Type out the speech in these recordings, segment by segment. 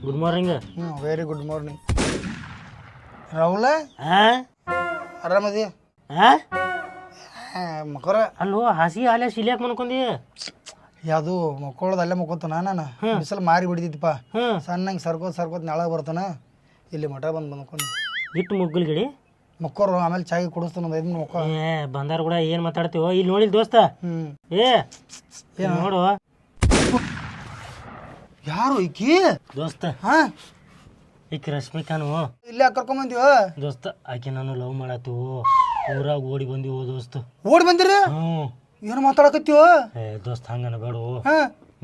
Good morning. Very good morning. Rahul ಆರಾಮದಿ? ಮಕ್ಕರ ಅಲ್ಲೋ ಹಸಿ ಹಾಲೆ ಸಿಲಿಯಾಕ ಮನ್ಕೊಂಡಿ. ಯಾವುದು ಮಕ್ಕಳದ ಅಲ್ಲೇ ಮಕ್ಕೋತಾನ. ನಾನು ಬಿಸಿಲು ಮಾರಿ ಬಿಡ್ತಿದ್ದಪ್ಪ. ಸಣ್ಣಂಗೆ ಸರ್ಕೋತ್ ನಾಳೆ ಬರ್ತಾನ. ಇಲ್ಲಿ ಮಠ ಬಂದು ಮನ್ಕೊಂಡು ಇಟ್ಟು ಮುಗ್ಗಲ್ ಗಿಡಿ ಮಕ್ಕೋರು. ಆಮೇಲೆ ಚಾಯ್ ಕುಡಿಸ್ತಾನ ಒಂದು 5 ಮಕ್ಕ. ಬಂದಾರ ಕೂಡ ಏನ್ ಮಾತಾಡ್ತೀವೋ ಇಲ್ಲಿ ನೋಡಿಲ್ ದೋಸ್ತ. ನೋಡು ಯಾರು ಈಕಿ ದೋಸ್ತ. ಈಕಿ ರಶ್ಮಿಕಾನು ಇಲ್ಲೇ ಕರ್ಕೊಂಬಂದಿವ ದೋಸ್ತ. ಆಕೆ ನಾನು ಲವ್ ಮಾಡತ್ತೀವೋ ಊರಾಗ ಓಡಿ ಬಂದಿವೋ ದೋಸ್ತ. ಓಡಿ ಬಂದಿರಿ? ಏನು ಮಾತಾಡಕತ್ತೀವ? ದೋಸ್ತ ಹಂಗನ ಬೇಡ,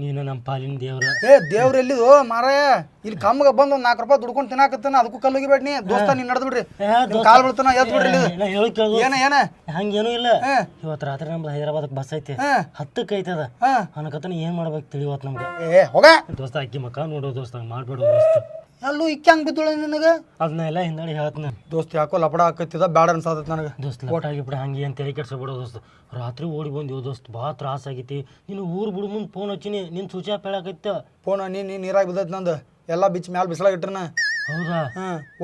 ನೀನು ನಮ್ಮ ಪಾಲಿನ ದೇವ್ರ. ದೇವ್ರ ಎಲ್ಲಿದು ಮಾರಾಯ? ಇಲ್ಲಿ ಕಮ್ಮಗೆ ಬಂದು 4 ರೂಪಾಯಿ ದುಡ್ಕೊಂಡು ತಿನ್ನಾಕತ್ತಾನ. ಅದಕ್ಕೂ ಕಲ್ಲೋಗಿ ಬೇಡ್ನಿ ದೋಸ್ತ. ನೀನ್ ನಡೆದ್ ಬಿಡ್ರಿ, ಕಾಲ್ ಬಿಡ್ತಾನ, ಎದ್ ಬಿಡ್ರಿ. ಏನ ಹಂಗೇನು ಇಲ್ಲ. ಇವತ್ತು ರಾತ್ರಿ ನಮ್ದು ಹೈದರಾಬಾದಕ್ಕೆ ಬಸ್ ಐತಿ, 10ಕ್ಕೆ ಐತದ ಅನ್ಕತನ. ಏನ್ ಮಾಡ್ಬೇಕು ತಿಳಿವತ್ ನಮ್ಗೆ. ಹೋಗ ದೋಸ್ತ. ಅಕ್ಕಿ ಮಕ್ಕ ನೋಡೋ ದೋಸ್ತ, ಹಂಗ ಮಾಡ್ಬೇಡ ದೋಸ್ತ. ಅಲ್ಲೂ ಇಕ್ಕಿ ಹಂಗೆ ಬಿದ್ದೋಳ ನಿನಗ? ಅದನ್ನ ಎಲ್ಲ ಹಿಂದಾಡಿ ಹೇಳ್ತಾನ ದೋಸ್ತ. ಯಾಕೋ ಲಪಡ ಹಾಕತ್ತಿದ, ಬ್ಯಾಡ ಅನ್ಸಾತತ್ ನನಗೆ ದೋಸ್ತ. ಲಪಡ ಹಂಗೆ ಅಂತ ತಲೆ ಕೆಡ್ಸಬಿಡೋ ದೋಸ್ತ. ರಾತ್ರಿ ಓಡಿ ಬಂದಿವ್ ದೋಸ್ತ, ಭಾಳ ತ್ರಾಸ ಆಗೈತಿ. ನೀನು ಊರು ಬಿಡು ಮುಂದೆ ಫೋನ್ ಹಚ್ಚಿನಿ, ನಿನ್ ಸ್ವಿಚ್ ಆಫ್ ಹೇಳಕೈತ ಫೋನ್. ನೀನು ನೀರಾಗಿ ಬಿದ್ದೈತಿ ನಂದು. ಎಲ್ಲ ಬಿಚ್ಚ ಮ್ಯಾಲ ಬಿಸಲಾಗ ಇಟ್ರನ. ಹೌದಾ?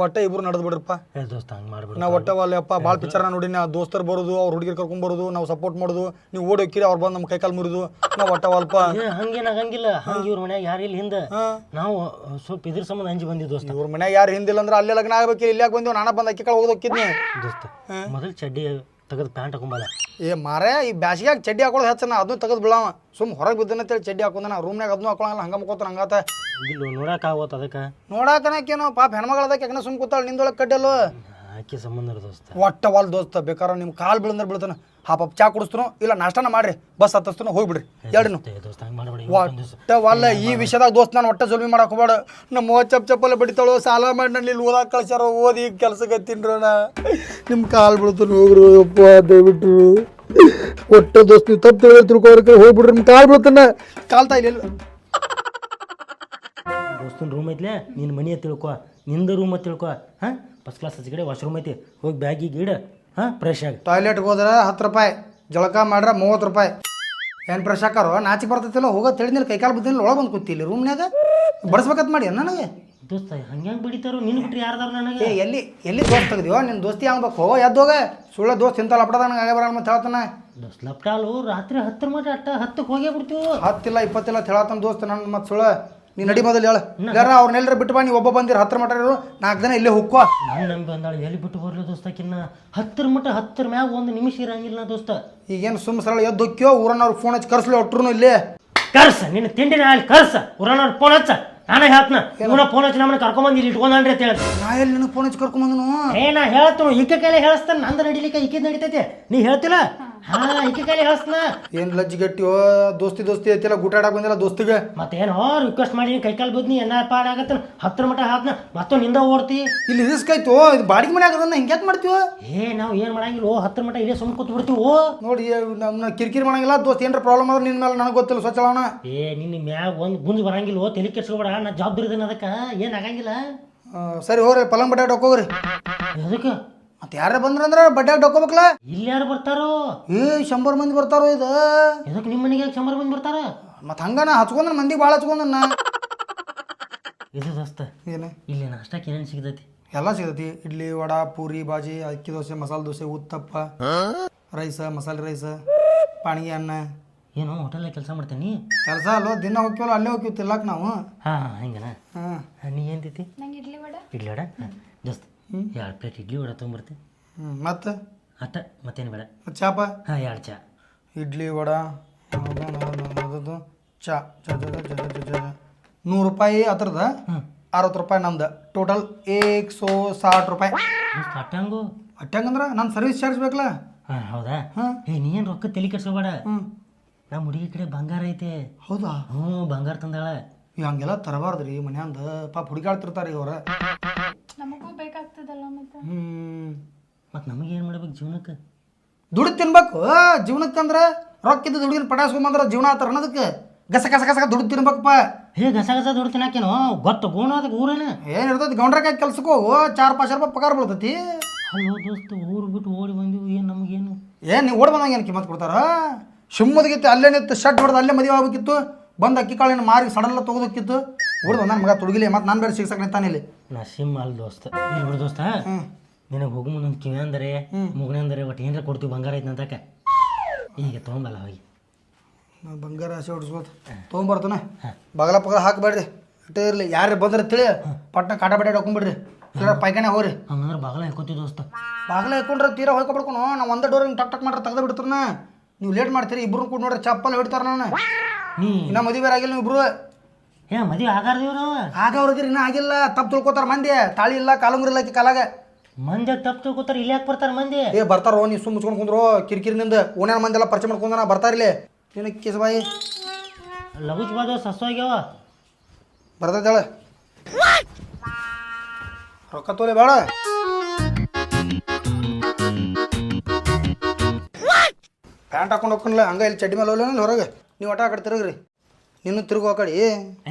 ಒಟ್ಟ ಇಬ್ರು ನಡೆದ್ ಬಿಡ್ರಪ್ಪ. ದೋಸ್ತ ಹಂಗೆ ಮಾಡ್ಬಿಡ. ನಾ ಒಟ್ಟ ಅಲ್ಲಪ್ಪ ಭಾಳ ಪಿಕ್ಚರ್ ನೋಡಿನ. ದೋಸ್ತರು ಬರೋದು, ಅವ್ರ ಹುಡುಗಿರ್ ಕರ್ಕೊಂಡ್ ಬರೋದು, ನಾವು ಸಪೋರ್ಟ್ ಮಾಡೋದು. ನೀವು ಓಡಿ ಹೋಗಿರಿ, ಅವ್ರು ಬಂದು ನಮ್ಮ ಕೈಕಾಲು ಮುರಿದು. ನಾವು ಒಟ್ಟವಲ್ಪ. ಹಂಗೇನ ಆಗಂಗಿಲ್ಲ. ಹಂಗೆ ಇವ್ರ ಮನ್ಯಾಗ ಯಾರು ಇಲ್ಲ ಹಿಂದೆ. ನಾವು ಸ್ವಲ್ಪ ಇದ್ರ ಸಂಬಂಧ ಅಂಜಿ ಬಂದಿದ್ದು ದೋಸ್ತ. ಇವ್ರ ಮನ್ಯಾಗ ಯಾರು ಹಿಂದಿಲ್ಲ ಅಂದ್ರೆ ಅಲ್ಲೇ ಲಗ್ನ ಆಗ್ಬೇಕು. ಇಲ್ಲಿ ಯಾಕೆ ಬಂದಿವ್? ನಾನ ಬಂದು ಅಕ್ಕಿ ಕಾಳು ಹೋಗೋದಕ್ಕಿದ್ನಿ ದೋಸ್ತ. ಮೊದಲು ಚಡ್ಡಿ ತೆಗೆದು ಪ್ಯಾಂಟ್ ಹಾಕೊಂಬಲ್ಲ. ಮಾರೇ ಈ ಬ್ಯಾಸಿಗ್ಯಾಗ ಚಡ್ಡಿ ಹಾಕೊಳ್ಳೋದು ಹೆಚ್ಚನ. ಅದನ್ನು ತೆಗೆದು ಬಿಡವ. ಸುಮ್ ಹೊರಗೆ ಬಿದ್ದನಂತೇಳಿ ಚಡ್ಡಿ ಹಾಕೊಂಡ ರೂಮ್ನಾಗ ಅದನ್ನು ಹಾಕೊಳ್ಳಲ್ಲ. ಹಂಗ ಮಕ್ಕೋತಾನ ಹಂಗಾತ. ಇಲ್ಲ ನೋಡಕ್ ಆಗೋತ್ ಅದಕ್ಕೆ. ನೋಡಾಕನಕೇನೋ ಪಾಪ ಹೆಣ್ಮಗಳದಕ್ಕೆ ಯಾಕನ ಸುಮ್ ಕೂತಾಳ. ನಿಂದೊಳಗೆ ಕಡ್ಡಲ್ವ ಆಕಿ ಸಂಬಂಧ ದೋಸ್ತ. ಒಟ್ಟವಲ್ ದೋಸ್ತ. ಬೇಕಾದ್ರೆ ನಿಮ್ಮ ಕಾಲು ಬೀಳಂದ್ರೆ ಬೀಳ್ತಾನ. ಹಾಪ ಚಾ ಕುಡಿಸ್ತಾನೋ ಇಲ್ಲ ನಾಷ್ಟನ ಮಾಡ್ರಿ, ಬಸ್ ಹತ್ತಿಸ್ತಾನೋ ಹೋಗ್ಬಿಡ್ರಿ. ಎರಡನು ಒಟ್ಟವಲ್ಲ. ಈ ವಿಷಯದಾಗ ದೋಸ್ತ ನಾನು ಒಟ್ಟ ಜಲ್ಮಿ ಮಾಡಕ್ ಹೋಗ್ಬೇಡ. ನಮ್ಮ ಚಪ್ಪಲ್ಲ ಬಡಿತಾಳು. ಸಾಲ ಮಾಡಿ ನಾನು ಇಲ್ಲಿ ಓದಾಕ ಕಳ್ಸ್ಯಾರ. ಓದಿ ಕೆಲ್ಸಕ್ಕೆ ತಿನ್ರೋಣ. ನಿಮ್ಮ ಕಾಲು ಬೀಳ್ತಾನ ಹೋಗ್ರು ಅಪ್ಪ ದಯವಿಟ್ಟು. ಒಟ್ಟ ದೋಸ್ತ ನೀವು ತಪ್ಪು ತಿಳ್ಕೊಳಕ್ಕೆ ಹೋಗ್ಬಿಡ್ರಿ. ನಿಮ್ಮ ಕಾಲು ಬೀಳ್ತಾನ. ಕಾಲ್ತಾ ಇಲ್ಲ ದೋಸ್ತನ ರೂಮ್ ಐತ್ಲೆ, ನಿನ್ನ ಮನೆ ತಿಳ್ಕೊ, ನಿಂದ ರೂಮ್ ಅಂತ ತಿಳ್ಕೊ. ಫಸ್ಟ್ ಕ್ಲಾಸ್ ಹಚ್ಚಿ ಕಡೆ ವಾಶ್ರೂಮ್ ಐತಿ, ಹೋಗಿ ಬ್ಯಾಗಿಗೆ ಇಡ. ಫ್ರೆಶ್ ಆಗಿ ಟಾಯ್ಲೆಟ್ಗೆ ಹೋದ್ರೆ 10 ರೂಪಾಯಿ, ಜಳಕ ಮಾಡ್ರೆ 30 ರೂಪಾಯಿ. ಏನು ಫ್ರೆಶ್ ಹಾಕಾರೋ ನಾಚಿ ಬರ್ತೈತಿಲ್ಲ. ಹೋಗೋ ತಿಳಿದಿಲ್ಲ, ಕೈಕಾಲು ಬಿದ್ದಿಲ್ಲ, ಒಳಗೆ ಬಂದು ಕೂತಿಲ್ಲ ರೂಮ್ನಾಗ. ಬಡಿಸ್ಬೇಕಂತ ಮಾಡಿ ನನಗೆ ದೋಸ್ತ. ಹಂಗೆ ಬಿಡಿತಾರೋ ನಿನ್ನ ಬಿಟ್ರೆ ಯಾರ್ದಾರ ನನಗೆ? ಎಲ್ಲಿ ದೋಸ್ತ ತೆಗ್ದಿವೋ? ನಿನ್ನ ದೋಸ್ತಿ ಆಗ್ಬೇಕು. ಎದ್ದೋಗ ಸುಳ್ಳ ದೋಸ್ತ ಇಂಥ ಲಪಡದ ನನಗೆ ಆಗೇ ಬರೋಣ ಅಂತ ಹೇಳ್ತಾನೆ. ದೋಸ್ತ ಲಪ್ಟಾಲು ರಾತ್ರಿ 10 ಮಟ ಅಟ್ಟ 10ಕ್ಕೆ ಹೋಗೇ ಬಿಡ್ತೀವಿ. 10 ಇಲ್ಲ 20 ಇಲ್ಲ ಹೇಳತ್ತಾನ ದೋಸ್ತ. ನನ್ನ ಮತ್ತೆ ಸುಳ್ಳ ನೀ ನಡಿ ಮೊದಲು ಹೇಳ. ಯಾರ ಅವ್ರನ್ನೆಲ್ಲರ ಬಿಟ್ಟು ಬಾ. ನೀವು ಒಬ್ಬ ಬಂದಿರ 10 ಮಟ ಇರೋ 4 ಜನ ಇಲ್ಲೇ ಹುಕ್ಕೋ. ನಾನು ನಂಬಿ ಬಂದಾಳು. ಎಲ್ಲಿ ಬಿಟ್ಟು ಬರಲಿ ದೋಸ್ತಕಿನ್ನ 10 ಮಟ 10 ಮ್ಯಾಗ 1 ನಿಮಿಷ ಇರಂಗಿಲ್ಲ ದೋಸ್ತ. ಈಗೇನು ಸುಮ್ಮ ಸರಳ ಎದ್ದು ಹೊಕ್ಕಿಯೋ? ಊರನ್ನವ್ರು ಫೋನ್ ಹಚ್ಚಿ ಕರ್ಸ್ಲಿ ಒಟ್ರು ಇಲ್ಲೇ ಕರ್ಸ. ನಿನ್ನ ತಿಂಡಿನ ಅಲ್ಲಿ ಕರ್ಸ. ಊರನ್ನವ್ರು ಫೋನ್ ಹಚ್ಚ. ನಾನೇ ಹೇಳ್ತನ ಇವನ ಫೋನ್ ಹಚ್ಚಿ ನಮ್ಮನ್ನ ಕರ್ಕೊಂಬಂದು ಇಲ್ಲಿ ಇಟ್ಕೊಂಡ್ರಿ ಅಂತ ಹೇಳ್ತ. ನಾ ಎಲ್ಲಿ ನಿನಗೆ ಫೋನ್ ಹಚ್ಚಿ ಕರ್ಕೊಂಬಂದನು? ನಾ ಹೇಳ್ತನು. ಈಕೆ ಕೈಲಿ ಹೇಳಿಸ್ತಾನೆ. ನಂದು ನಡಿಲಿಕ್ಕೆ ಈಕೆ ನಡಿತೈತೆ. ನೀ ಹೇಳ್ತಿಲ್ಲ? ಈಕೆ ಕೈಲಿ ಹೇಳಿಸ್ತಾನ. ಏನು ಲಜ್ಜಿಗಟ್ಟಿಯೋ? ದೋಸ್ತಿ ಐತಿಲ್ಲ, ಗುಟಾಡಕ್ ಬಂದಿಲ್ಲ ದೋಸ್ತಿಗೆ. ಮತ್ತೇನೋ ರಿಕ್ವೆಸ್ಟ್ ಮಾಡಿ ಕೈಕಾಲು ಬದ್ನಿ ಎನ್ನ ಪಾಡ ಆಗತ್ತ. 10 ಮಟ ಹಾಕ್ನ ಮತ್ತೊಂದು ನಿಂದ ಓಡ್ತಿ. ಇಲ್ಲಿ ರಿಸ್ಕ್ ಆಯ್ತು. ಇದು ಬಾಡಿಗೆ ಮನೆ ಆಗದನ್ನ ಹಿಂಗ್ಯಾಕೆ ಮಾಡ್ತೀವ? ನಾವು ಏನು ಮಾಡಂಗಿಲ್ಲ. 10 ಮಟ ಇಲ್ಲೇ ಸುಮ್ ಕೂತ್ ಬಿಡ್ತೀವಿ. ನೋಡಿ ನಮ್ಮನ್ನ ಕಿರಿಕಿರಿ ಮಾಡಂಗಿಲ್ಲ. ದೋಸ್ತ ಏನಾರ ಪ್ರಾಬ್ಲಮ್ ಆದ್ರೆ ನಿನ್ನ ಮೇಲೆ ನನಗೆ ಗೊತ್ತಿಲ್ಲ. ಸ್ವಚ್ಛವಣ ನಿನ್ನ ಮ್ಯಾಗ ಒಂದು ಗುಂಜು ಬರಂಗಿಲ್ಲ. ತಲೆ ಕೆಡ್ಸ್ಕೊಬೇಡ. ನಾ ಜವಾಬ್ದಾರಿ ಇದೇನೆ ಅದಕ್ಕೆ. ಏನು ಆಗಂಗಿಲ್ಲ. ಸರಿ ಹೋಗ್ರಿ, ಪಲಂಗ್ ಬಡ್ಯಾಗ ಡೊಕ್ಕೋಗ್ರಿ. ಅದಕ್ಕೆ ಮತ್ತೆ ಯಾರೇ ಬಂದ್ರಂದ್ರೆ ಬಡ್ಯಾಗ ಡೊಕ್ಕೋಬೇಕಲ್ಲ. ಇಲ್ಲಿ ಯಾರು ಬರ್ತಾರೋ? 100 ಮಂದಿ ಬರ್ತಾರೋ. ಇದು ಇದಕ್ಕೆ ನಿಮ್ಮ ಮನೆಗೆ 100 ಮಂದಿ ಬರ್ತಾರ? ಮತ್ತೆ ಹಂಗನ ಹಚ್ಕೊಂಡ್ರೆ ಮಂದಿ ಭಾಳ ಹಚ್ಕೊಂಡನ್ನ. ಇದು ದೋಸ್ತ ಏನು ಇಲ್ಲಿ ನಾಷ್ಟಕ್ಕೆ ಏನೇನು ಸಿಗ್ತೈತಿ? ಎಲ್ಲ ಸಿಗ್ತೈತಿ. ಇಡ್ಲಿ, ವಡಾ, ಪೂರಿ, ಬಾಜಿ, ಅಕ್ಕಿ ದೋಸೆ, ಮಸಾಲೆ ದೋಸೆ, ಉತ್ತಪ್ಪ, ರೈಸ, ಮಸಾಲೆ ರೈಸ, ಪಾಣಿಗೆ ಅನ್ನ. ಏನು ಹೋಟೆಲ್ನಾಗ ಕೆಲಸ ಮಾಡ್ತೇನೆ? ಕೆಲಸ ಅಲ್ವ, ದಿನ ಹೋಗ್ತೀವಲ್ಲ, ಅಲ್ಲೇ ಹೋಗ್ತೀವಿ ತಿಲ್ಲಕ್ಕೆ ನಾವು. ಹಿಂಗನ. ನೀ ಏನು ತಿಂತಿ? ಇಡ್ಲಿ ವಡ. ಇಡ್ಲಿ ವಡ ದೋಸ್ತ. 2 ಪ್ಲೇಟ್ ಇಡ್ಲಿ ವಡ ತೊಗೊಂಬರ್ತಿ. ಮತ್ತೆ ಅಟ್ಟ ಮತ್ತೇನು ಬೇಡ. ಚಾಪ? 2 ಚಾ. ಇಡ್ಲಿ ವಡ ಅದು ಚಾ. 100 ರೂಪಾಯಿ ಅದ್ರದ, 60 ರೂಪಾಯಿ ನಮ್ದು. ಟೋಟಲ್ 160 ರೂಪಾಯಿ. ಅಟ್ಟಂಗು ಅಟ್ಟಂಗಂದ್ರೆ ನಾನು ಸರ್ವಿಸ್ ಚಾರ್ಜ್ ಬೇಕಲ್ಲ. ಹೌದಾ? ನೀ ಏನು ರೊಕ್ಕ ತಲೆ ಕೆಡ್ಸ್ಕೊಬೇಡ. ನಮ್ಮ ಹುಡುಗಿ ಕಡೆ ಬಂಗಾರ ಐತೆ. ಹೌದಾ? ಬಂಗಾರ ತಂದಾಳ. ಹಂಗೆಲ್ಲ ತರಬಾರ್ದ್ರಿ ಮನ್ಯಾಂದ. ಪಾಪ ಹುಡುಗಾಡ್ತಿರ್ತಾರೆ ಅವ್ರ. ನಮಗೂ ಬೇಕಾಗ್ತದಲ್ಲ ಮತ್ತೆ. ಮತ್ತೆ ನಮಗೆ ಏನು ಮಾಡ್ಬೇಕು ಜೀವನಕ್ಕೆ? ದುಡ್ಡು ತಿನ್ಬೇಕು ಜೀವನಕ್ಕಂದ್ರೆ. ರೊಕ್ಕಿದ್ದು ದುಡ್ಡಿನ ಪಟಾಸ್ಕೊಂಬಂದ್ರೆ ಜೀವನ ಆತರ ಅನ್ನೋದಕ್ಕೆ ಗಸ ಗಸ ಗಸ ದುಡ್ಡು ತಿನ್ಬೇಕಪ್ಪ. ಗಸ ಗಸ ದುಡ್ಡು ತಿನ್ನಾಕೇನೋ ಗೊತ್ತು ಗೋಣ ಅದಕ್ಕೆ ಊರೇನ ಏನಿರ್ತೈತಿ. ಗೌಂಡ್ರಕಾಯಿ ಕೆಲ್ಸಕ್ಕೆ ಹೋಗು, 4-5 ರೂಪಾಯಿ ಪಗಾರ ಬೀಳ್ತೈತಿ. ಅಲ್ಲೋ ದೋಸ್ತ, ಊರು ಬಿಟ್ಟು ಓಡಿ ಬಂದಿವು. ಏನು ನಮಗೇನು? ನೀವು ಓಡಿ ಬಂದಂಗೆ ಏನು ಕಿಮ್ಮತ್ ಕೊಡ್ತಾರ? ಶಿಮ್ಮದಗಿತ್ತು ಅಲ್ಲೇ ನಿಂತು ಶರ್ಟ್ ಹೊಡೆದು ಅಲ್ಲೇ ಮದುವೆ ಆಗ್ಬೇಕಿತ್ತು. ಬಂದು ಅಕ್ಕಿ ಕಾಳಿನ ಮಾರಿ ಸಡಲ್ಲ ತೊಗೋದಕ್ಕಿತ್ತು ಹುಡ್ದು ನನ್ನ ಮಗ ತುಡುಗಿಲಿ ಮತ್ತು ನಾನು ಬೇರೆ ಸಿಗ್ಸಕ್ಕೆ ನಿಂತಾನೆ ಇಲ್ಲಿ. ನಾ ಸಿಮ್ ಅಲ್ಲ ದೋಸ್ತ ಇಲ್ಲಿ ಬಿಡು ದೋಸ್ತ ನಿನಗೆ ಹೋಗು ಮುಂದೆ ಒಂದು ಕಿವಿ ಅಂದರೆ ಮುಗಣೆ ಅಂದರೆ ಒಟ್ಟು ಏನಾರ ಕೊಡ್ತೀವಿ ಬಂಗಾರ ಐತೆ ಅಂತಕ್ಕೆ ಈಗ ತೊಗೊಂಬಲ್ಲ ಹೋಗಿ ಬಂಗಾರ ಆಸೆ ಹೊಡ್ಸ್ಬೋದು ತೊಗೊಂಬರ್ತಾನ ಬಗಲ ಪಗಲ ಹಾಕಬೇಡ್ರಿ ಅಷ್ಟೇ ಇರಲಿ ಯಾರು ಬಂದ್ರೆ ತಿಳಿ ಪಟ್ನ ಕಾಟ ಬಡ್ಡೆ ಹಾಕೊಂಬಿಡ್ರಿ ತೀರಾ ಪೈಖಾನೆ ಹೋಗ್ರಿ. ಹಂಗಂದ್ರೆ ಬಾಗಲ ಹಾಕೋತಿ ದೋಸ್ತ ಬಾಗಿಲ ಹಾಕೊಂಡ್ರೆ ತೀರಾ ಹೋಗ್ಕೊಬಿಡ್ಕೊನು ನಾವು ಒಂದೇ ಡೋರ್ ಹಿಂಗೆ ಟಕ್ ಟಕ್ ಮಾಡ್ರೆ ತೆಗೆದು ಬಿಡ್ತಾರ. ನೀವು ಲೇಟ್ ಮಾಡ್ತೀರಿ ಇಬ್ರು ಕೂಡ ನೋಡ್ರಿ ಚಪ್ಪಲ್ ಹೊಡಿತಾರ ನಾನು ನೀ ಇನ್ನೂ ಮದುವೆ ಆಗಿಲ್ಲ ನೀವು ಇಬ್ರು ಏ ಮದುವೆ ಆಗಾರ್ದಿವ್ರು ಆಗವ್ರದ್ರಿ ಇನ್ನೂ ಆಗಿಲ್ಲ ತಪ್ಪು ತಿಳ್ಕೊತಾರ ಮಂದಿ ತಾಳಿ ಇಲ್ಲ ಕಾಲಂಗ್ರಿ ಇಲ್ಲ ಕಾಲಾಗ ಮಂದಿ ತಪ್ಪು ತಿಳ್ಕೊತಾರ ಇಲ್ಲಿ ಯಾಕೆ ಬರ್ತಾರೆ ಮಂದಿ ಏ ಬರ್ತಾರೋ ನೀವು ಸುಮ್ಮ ಮುಚ್ಕೊಂಡು ಕುಂದ್ರು ಕಿರಿಕಿರಿನಿಂದ ಓಣ್ಯಾನ ಮಂದಿ ಎಲ್ಲ ಪರಿಚಯ ಮಾಡ್ಕೊಂಡ ಬರ್ತಾರಿಲ್ಲಿ ನೀನು ಕಿಸಬಾಯಿ ಲಗುಜ್ ಬಾದ ಸಸ್ವಾಗ್ಯಾವ ಬರ್ತೈತೇಳ ರೊಕ್ಕ ತೋಲೆ ಬೇಡ ಪ್ಯಾಂಟ್ ಹಾಕೊಂಡು ಹೋಗ್ಕಲ್ಲ ಹಂಗ ಇಲ್ಲಿ ಚಡ್ಡಿ ಮೇಲೆ ಹೋಗ್ಲ ಹೊರಗೆ ನೀವು ಒಟ ಆ ಕಡೆ ತಿರುಗ್ರಿ ನೀನು ತಿರುಗು ಆ ಕಡೆ ಏ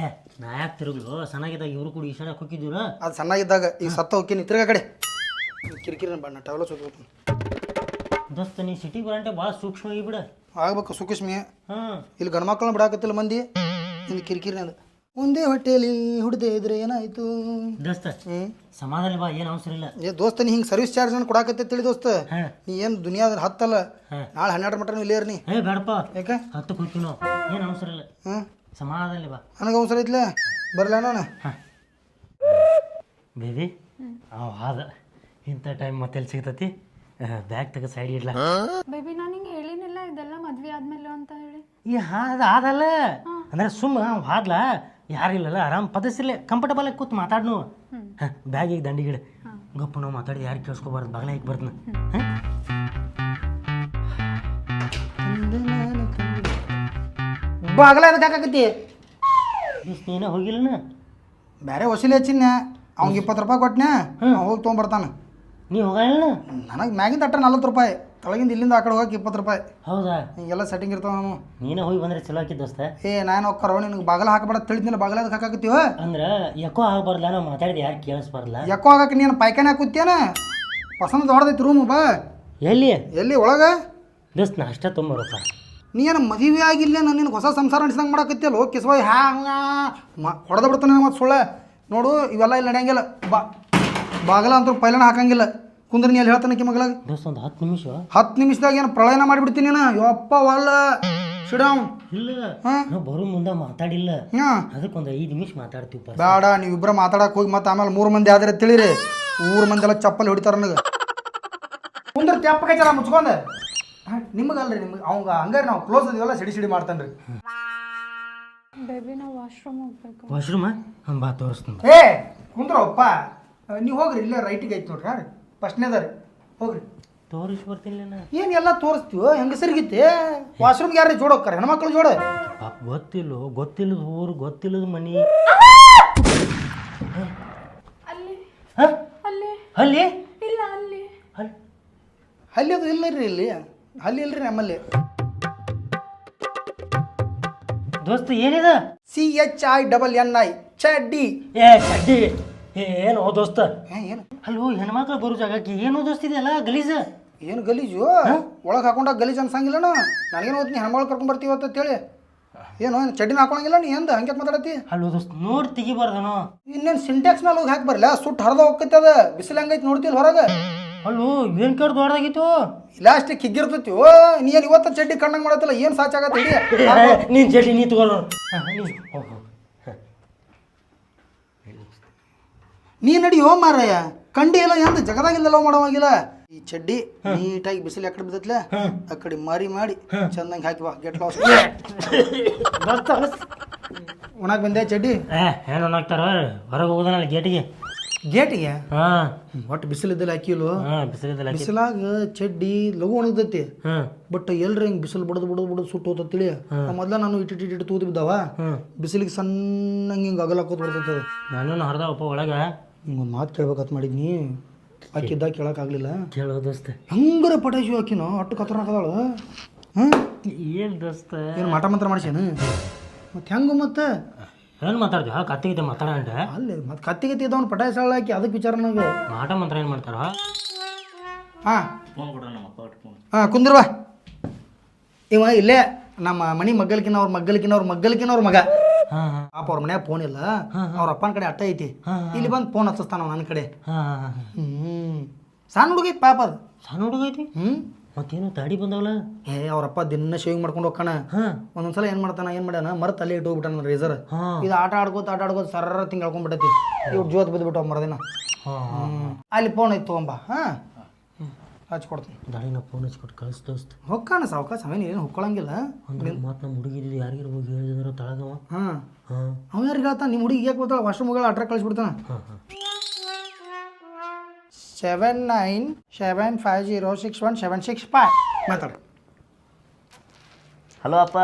ನಾ ಯಾಕೆ ತಿರುಗ್ಲು ಸಣ್ಣಗಿದ್ದಾಗ ಇವರು ಕೂಡ ಈಶಾನ್ಯಕ್ಕೆ ಹೋಗಿದ್ದೀವ್ರ ಅದು ಸಣ್ಣಗಿದ್ದಾಗ ಈಗ ಸತ್ತ ಹೋಗ್ತೀನಿ ತಿರುಗ ಕಡೆ ಕಿರಿಕಿರಿ ಬಣ್ಣ ಟವಲ ಸುತ್ತ ದೋಸ್ತ ನೀ ಸಿಟಿ ಬರಂಟೆ ಭಾಳ ಸೂಕ್ಷ್ಮ ಆಗಿಬಿಡ ಆಗ್ಬೇಕು ಸುಖಸ್ಮಿ ಹಾಂ ಇಲ್ಲಿ ಗಂಡು ಮಕ್ಕಳನ್ನ ಬಿಡಾಕತ್ತಿಲ್ಲ ಮಂದಿ ಇಲ್ಲಿ ಕಿರಿಕಿರಿ ಅದು ಒಂದೇ ಹೊಟ್ಟೆಯಲ್ಲಿ ಹುಡ್ದೆ ಇದ್ರೆ ಏನಾಯ್ತು ದೋಸ್ತ ಸಮಾಧಾನ ಬಾ ಏನು ಅವಸರ ಇಲ್ಲ ಏ ದೋಸ್ತ ನೀ ಹಿಂಗೆ ಸರ್ವಿಸ್ ಚಾರ್ಜ್ ಅನ್ನು ಕೊಡಾಕತ್ತೆ ತಿಳಿ ದೋಸ್ತ ಹಾಂ ನೀ ಏನು ದುನಿಯಾದ ಹತ್ತಲ್ಲ ನಾಳೆ 12 ಮಟನು ಇಲ್ಲೇ ನೀ ಏ ಬೇಡಪ್ಪ ಯಾಕೆ 10 ಹೋಗ್ತೀವಿ ನಾವು ಏನು ಅವಸರ ಇಲ್ಲ ಹಾಂ ಸಮಾಧಾನ ಬಾ ನನಗೆ ಅವಸರ ಐತ್ಲೆ ಬರಲ್ಲ ನಾನು ಹಾಂ ಬೇಬಿ ಅವ ಆದ ಇಂಥ ಟೈಮ್ ಮತ್ತೆಲ್ಲಿ ಸಿಗ್ತತಿ ಬ್ಯಾಗ್ ತೆಗೆದು ಸೈಡ್ ಇಡ್ಲ ಬೇಬಿ ನಾನು ಹಿಂಗೆ ಹೇಳಿನಿಲ್ಲ ಇದೆಲ್ಲ ಮದ್ವೆ ಆದ್ಮೇಲೆ ಅಂತ ಹೇಳಿ. ಈ ಹಾದ ಆದಲ್ಲ ಅಂದ್ರೆ ಸುಮ್ಮ ಹಾದ್ಲ ಯಾರಿಲ್ಲಲ್ಲ ಆರಾಮ್ ಪದಸಿಲ್ಲ ಕಂಫರ್ಟಬಲ್ ಆಗಿ ಕೂತ್ ಮಾತಾಡ್ನು ಹಾಂ ಬ್ಯಾಗಿಗೆ ದಂಡಿಗಿಡ ಗಪ್ಪ ನಾವು ಮಾತಾಡಿ ಯಾರು ಕೇಳಿಸ್ಕೊಬಾರ್ದು ಬಾಗ್ಲ ಹಾಕಿ ಬರ್ತೀನಿ ಬಾಗಲ ಅದಕ್ಕೆ ಹಾಕಾಕತ್ತಿ ನೀನ ಹೋಗಿಲ್ಲನ ಬೇರೆ ವಸೂಲಿ ಹಚ್ಚಿನ ಅವ್ನಿಗೆ 20 ರೂಪಾಯಿ ಕೊಟ್ಟನೆ ಹೋಗಿ ತೊಗೊಂಬರ್ತಾನೆ. ನೀ ಹೋಗಲ್ಲ ನನಗೆ ಮ್ಯಾಗಿಂದ ಅಟ್ಟ 40 ರೂಪಾಯಿ ತಳಗಿಂದ ಇಲ್ಲಿಂದ ಆ ಕಡೆ ಹೋಗಕ್ಕೆ 20 ರೂಪಾಯಿ ಹೌದಾ ಹಿಂಗೆಲ್ಲ ಸೆಟ್ಟಿಂಗ್ ಇರ್ತಾವ ನಾವು. ನೀನೇ ಹೋಗಿ ಬಂದ್ರೆ ಚಲೋ ಆಕಿ ದೋಸ್ತ ಏ ನಾನು ಹೋಗ್ಕರೋ ನಿನಗೆ ಬಾಗಲ ಹಾಕಬೇಡ ತಿಳಿದ್ನಿಲ್ಲ ಬಾಗಲ ಅದಕ್ಕೆ ಹಾಕಾಕತ್ತೀವ ಅಂದ್ರೆ ಯಾಕೋ ಆಗಬಾರ್ದಲ್ಲ ನಾವು ಮಾತಾಡಿದ ಯಾರು ಕೇಳಿಸ್ಬಾರ್ದಲ್ಲ ಯಾಕೋ ಆಗಕ್ಕೆ ನೀನು ಪೈಖಾನೆ ಹಾಕುತ್ತೇನ ಪಸಂದ್ ಹೊಡೆದೈತಿ ರೂಮ್ ಬಾ ಎಲ್ಲಿ ಎಲ್ಲಿ ಒಳಗೆ ದೋಸ್ತ ನಾ ಅಷ್ಟ ತೊಂಬರಪ್ಪ ನೀ ಏನು ಮದುವೆ ಆಗಿಲ್ಲ ನಾನು ನಿನಗೆ ಹೊಸ ಸಂಸಾರ ನಡೆಸ್ದಂಗೆ ಮಾಡಾಕತ್ತಿಯಲ್ಲ ಕಿಸ್ಬಾಯಿ ಹ್ಯಾಂಗ ಹೊಡೆದ ಬಿಡ್ತಾನೆ ಮತ್ತು ಸುಳ್ಳ ನೋಡು ಇವೆಲ್ಲ ಇಲ್ಲಿ ನಡೆಯಂಗಿಲ್ಲ ಬಾಗಲ ಅಂತೂ ಪೈಲನ ಹಾಕಂಗಿಲ್ಲ ಕುಂದ್ರೆ ನೀ ಅಲ್ಲಿ ಹೇಳ್ತಾನೆ ಮಗಳಾಗ ದೋಸ್ತ ಒಂದು 10 ನಿಮಿಷ 10 ನಿಮಿಷದಾಗ ಏನು ಪ್ರಳಯನ ಮಾಡಿಬಿಡ್ತೀನಿ ನೀನು ಯಪ್ಪ ವಲ್ಲ ಶಿಡಾವ್ ಇಲ್ಲ ಹಾಂ ನಾವು ಬರೋ ಮುಂದೆ ಮಾತಾಡಿಲ್ಲ ಹಾಂ ಅದಕ್ಕೊಂದು 5 ನಿಮಿಷ ಮಾತಾಡ್ತೀವಿ ಬೇಡ ನೀವಿಬ್ಬರ ಮಾತಾಡಕ್ಕೆ ಹೋಗಿ ಮತ್ತೆ ಆಮೇಲೆ 3 ಮಂದಿ ಆದ್ರೆ ತಿಳಿರಿ ಊರು ಮಂದಿ ಎಲ್ಲ ಚಪ್ಪಲಿ ಹೊಡಿತಾರ ನನಗೆ ಕುಂದ್ರೆ ತೆಪ್ಪಕೈತಲ್ಲ ಮುಚ್ಕೊಂಡೆ ನಿಮಗಲ್ರಿ ನಿಮ್ಗೆ ಅವಂಗ ಹಂಗಾರೆ ನಾವು ಕ್ಲೋಸ್ ಅದೀವಲ್ಲ ಸಿಡಿ ಮಾಡ್ತಾನೆ ರೀ. ಬೇಬಿ ನಾವು ವಾಶ್ರೂಮ್ ಹೋಗ್ಬೇಕು. ವಾಶ್ರೂಮ ಬಾ ತೋರಿಸ್ತೀನಿ ಏ ಕುಂದ್ರಪ್ಪ ನೀವು ಹೋಗ್ರಿ ಇಲ್ಲೇ ರೈಟಿಗೆ ಐತಿ ನೋಡ್ರಿ ಹಾಂ ರೀ ಫಸ್ಟ್ನೇದ ರೀ ಹೋಗ್ರಿ ತೋರಿಸಿ ಬರ್ತೀನಿ ನಾ ಏನು ಎಲ್ಲ ತೋರಿಸ್ತೀವೋ ಹೆಂಗಸರಿಗಿತ್ತೆ ವಾಶ್ರೂಮ್ಗೆ ಯಾರು ಜೋಡ್ ಹೋಗ್ತಾರೆ ಹೆಣ್ಮಕ್ಳು ಜೋಡ ಪಾಪ ಗೊತ್ತಿಲ್ಲದ ಊರು ಗೊತ್ತಿಲ್ಲದ ಮನಿ ಅಲ್ಲಿ ಹಾಂ ಅಲ್ಲಿ ಅಲ್ಲಿ ಇಲ್ಲ ಅಲ್ಲಿ ಅಲ್ಲಿ ಅಲ್ಲಿ ಅದು ಇಲ್ಲ ರೀ ಇಲ್ಲಿ ಅಲ್ಲಿ ಇಲ್ರಿ ನಮ್ಮಲ್ಲಿ ದೋಸ್ತ ಏನಿದೆ CHINNI ಚಡ್ಡಿ ಏ ಚಡ್ಡಿ ಏನು ದೋಸ್ತ ಏನು ಅಲ್ಲೋ ಹೆಣ್ಮಕ್ಳು ಬರೋ ಜಾಗಕ್ಕೆ ಏನು ದೋಸ್ತಿದೆಯಲ್ಲ ಗಲೀಜ ಏನು ಗಲೀಜು ಒಳಗೆ ಹಾಕೊಂಡಾಗ ಗಲೀಜು ಅನ್ಸಂಗಿಲ್ಲನ ನನಗೇನು ಓದ್ತೀನಿ ಹೆಣ್ಮಗಳು ಕರ್ಕೊಂಡ್ ಬರ್ತೀವಿ ಅಂತೇಳಿ ಏನು ಚಡ್ಡಿನ ಹಾಕೊಳಂಗಿಲ್ಲ ನೀ ಎಂದ ಹಂಗೆ ಮಾತಾಡತ್ತಿ ಅಲ್ಲೋ ದೋಸ್ತ ನೋಡಿ ತೆಗಿಬಾರ್ದನೋ ಇನ್ನೇನು ಸಿಂಟ್ಯಾಕ್ಸ್ ಮೇಲೆ ಹೋಗಿ ಹಾಕಿ ಬರಲ್ಲ ಸುಟ್ಟು ಹರಿದ ಹೋಗ್ತೈತೆ ಅದ ಬಿಸಿಲು ಹಂಗೈತಿ ನೋಡ್ತಿಲ್ಲ ಹೊರಗೆ ಅಲ್ಲೋ ಏನು ಕೇಳಿ ದೊಡ್ಡದಾಗಿತ್ತು ಲಾಸ್ಟಿಗೆ ಕಿಗ್ಗಿರ್ತೈತಿ ಓ ನೀ ಏನು ಇವತ್ತ ಚಡ್ಡಿ ಕಣ್ಣಂಗೆ ಮಾಡತ್ತಲ್ಲ ಏನು ಸಾಚಾಗತ್ತೆ ಇಡೀ ನೀನು ಚಡ್ಡಿ ನೀ ತಗೊಳ್ಳೋ ನೀ ನಡಿಯೋ ಮಾರಯ್ಯ ಕಂಡಿ ಎಲ್ಲ ಎಂದ ಜಗದಾಗಿಂದ ಲವ್ ಮಾಡೋವಾಗಿಲ್ಲ ಈ ಚಡ್ಡಿ ನೀಟಾಗಿ ಬಿಸಿಲು ಯಾಕಡೆ ಬಿದ್ದತ್ಲ ಆ ಕಡೆ ಮಾರಿ ಮಾಡಿ ಚಂದಂಗೆ ಹಾಕಿ ಬಾ ಗೆಟ್ ಲಾಸ್ ಒಣಗಿ ಬಂದೆ ಚಡ್ಡಿ ಏನು ಅನ್ನಕ್ತಾರ ಹೊರಗೆ ಹೋಗೋದನಲ್ಲ ಗೇಟಿಗೆ ಗೇಟಿಗೆ ಹಾಂ ಒಟ್ಟು ಬಿಸಿಲಿದ್ದಲ್ಲಿ ಹಾಕಿಲ್ವ ಹಾಂ ಬಿಸಿಲಿದ್ದಲ್ಲ ಬಿಸಿಲಾಗ ಚಡ್ಡಿ ಲಘು ಒಣಗ್ದೈತಿ ಹಾಂ ಬಟ್ ಎಲ್ರಿ ಹಿಂಗೆ ಬಿಸಿಲು ಬಡದು ಸುಟ್ಟು ಹೋತತ್ತಿಳಿ ಮೊದ್ಲ ನಾನು ಇಟ್ಟು ತೂದು ಬಿದ್ದಾವ ಬಿಸಿಲಿಗೆ ಸಣ್ಣಂಗೆ ಹಿಂಗೆ ಅಗಲಾಕೋದು ಬರ್ತೈತೆ ಅದು ನಾನು ಹರಿದವಪ್ಪ ಒಳಗೆ ಹಿಂಗೊಂದು ಮಾತು ಕೇಳ್ಬೇಕಂತ ಮಾಡಿದ್ನಿ ಆಕಿದ್ದಾಗ ಕೇಳೋಕ್ಕಾಗಲಿಲ್ಲ ಕೇಳೋ ದೋಸ್ತ ಹಂಗಾರೆ ಪಟಾಶಿ ಹಾಕಿನ ಅಟ್ಟು ಕತ್ರನಾಕದಾಳು ಹಾಂ ಏನು ದೋಸ್ತ ಏನು ಮಾಟ ಮಂತ್ರ ಮಾಡಿಸೇನು ಮತ್ತೆ ಹೆಂಗು ಮತ್ತೆ ಏನು ಮಾತಾಡ್ತೀವಿ ಹಾಂ ಕತ್ತಿಗಿತ್ತೆ ಮಾತಾಡಂಟ ಅಲ್ಲಿ ಮತ್ತೆ ಕತ್ತಿಗೆ ಇದ್ದವನು ಪಟಾಶಿ ಸಾಳ ಹಾಕಿ ಅದಕ್ಕೆ ವಿಚಾರ ನನಗೆ ಮಾಟ ಮಂತ್ರ ಏನು ಮಾಡ್ತಾರ ಹಾಂ ಹಾಂ ಕುಂದ್ರವಾ ಇವ ಇಲ್ಲೇ ನಮ್ಮ ಮನಿ ಮಗ್ಗಲ್ಕಿನವ್ರ ಮಗ ಹಾಂ ಹಾಂ ಪಾಪ ಅವ್ರ ಮನ್ಯಾಗ ಫೋನ್ ಇಲ್ಲ ಅವ್ರ ಅಪ್ಪನ ಕಡೆ ಅಟ್ಟ ಐತಿ ಇಲ್ಲಿ ಬಂದು ಫೋನ್ ಹಚ್ಚಿಸ್ತಾನ ನನ್ನ ಕಡೆ ಹಾಂ ಸಣ್ಣ ಹುಡುಗ ಐತಿ ಪಾಪ ಅದು ಸಣ್ಣ ಹುಡುಗ ಐತಿ ಮತ್ತೇನು ತಾಡಿ ಬಂದವಲ್ಲ ಅವ್ರಪ್ಪ ದಿನ ಶೇವಿಂಗ್ ಮಾಡ್ಕೊಂಡು ಹೋಗ್ತಾನ ಒಂದೊಂದ್ಸಲ ಏನ್ ಮಾಡ್ಯಾನ ಮರತ್ ಅಲ್ಲೇ ಇಟ್ಟು ಹೋಗ್ಬಿಟ್ಟಾನ ರೇಸರ್ ಇದು ಆಟ ಆಡ್ಕೋತ ಸರ್ರ ತಿಂಗ್ ಹೇಳ್ಕೊಂಡ್ಬಿಟ್ಟೈತಿ ಇವ್ರು ಜೋತ್ ಬಿದ್ದುಬಿಟ್ಟು ಮರದಿನ ಅಲ್ಲಿ ಫೋನ್ ಐತಿ ತಗೊಂಬ ಹಚ್ಕೊಡ್ತೀನಿ ದಾಳಿನ ಫೋನ್ ಹಚ್ಕೊಟ್ಟು ಕಳಿಸ್ ದೋಸ್ತ್ ಹೊಕ್ಕಾನ ಸಾವ್ಕಾಸ ಅವೇನು ಏನು ಹೊಕ್ಕೊಳಂಗಿಲ್ಲ ಅಂದ್ರೆ ಮತ್ತೆ ನಮ್ಮ ಹುಡುಗಿದ್ದು ಯಾರಿಗಾರ ಹೋಗಿ ಹೇಳಿದ್ರು ತಳಗವ ಅವ ಯಾರಿಗೆ ಹೇಳ್ತಾನ ನಿಮ್ಮ ಹುಡುಗಿ ಯಾಕೆ ಬರ್ತಾಳ ವಾಶ್ರೂಮ್ ಹೋಗಲ್ಲ ಅಟ್ರ ಕಳಿಸ್ಬಿಡ್ತಾನ 7975061765 ಮಾತಾಡ. ಹಲೋ ಅಪ್ಪ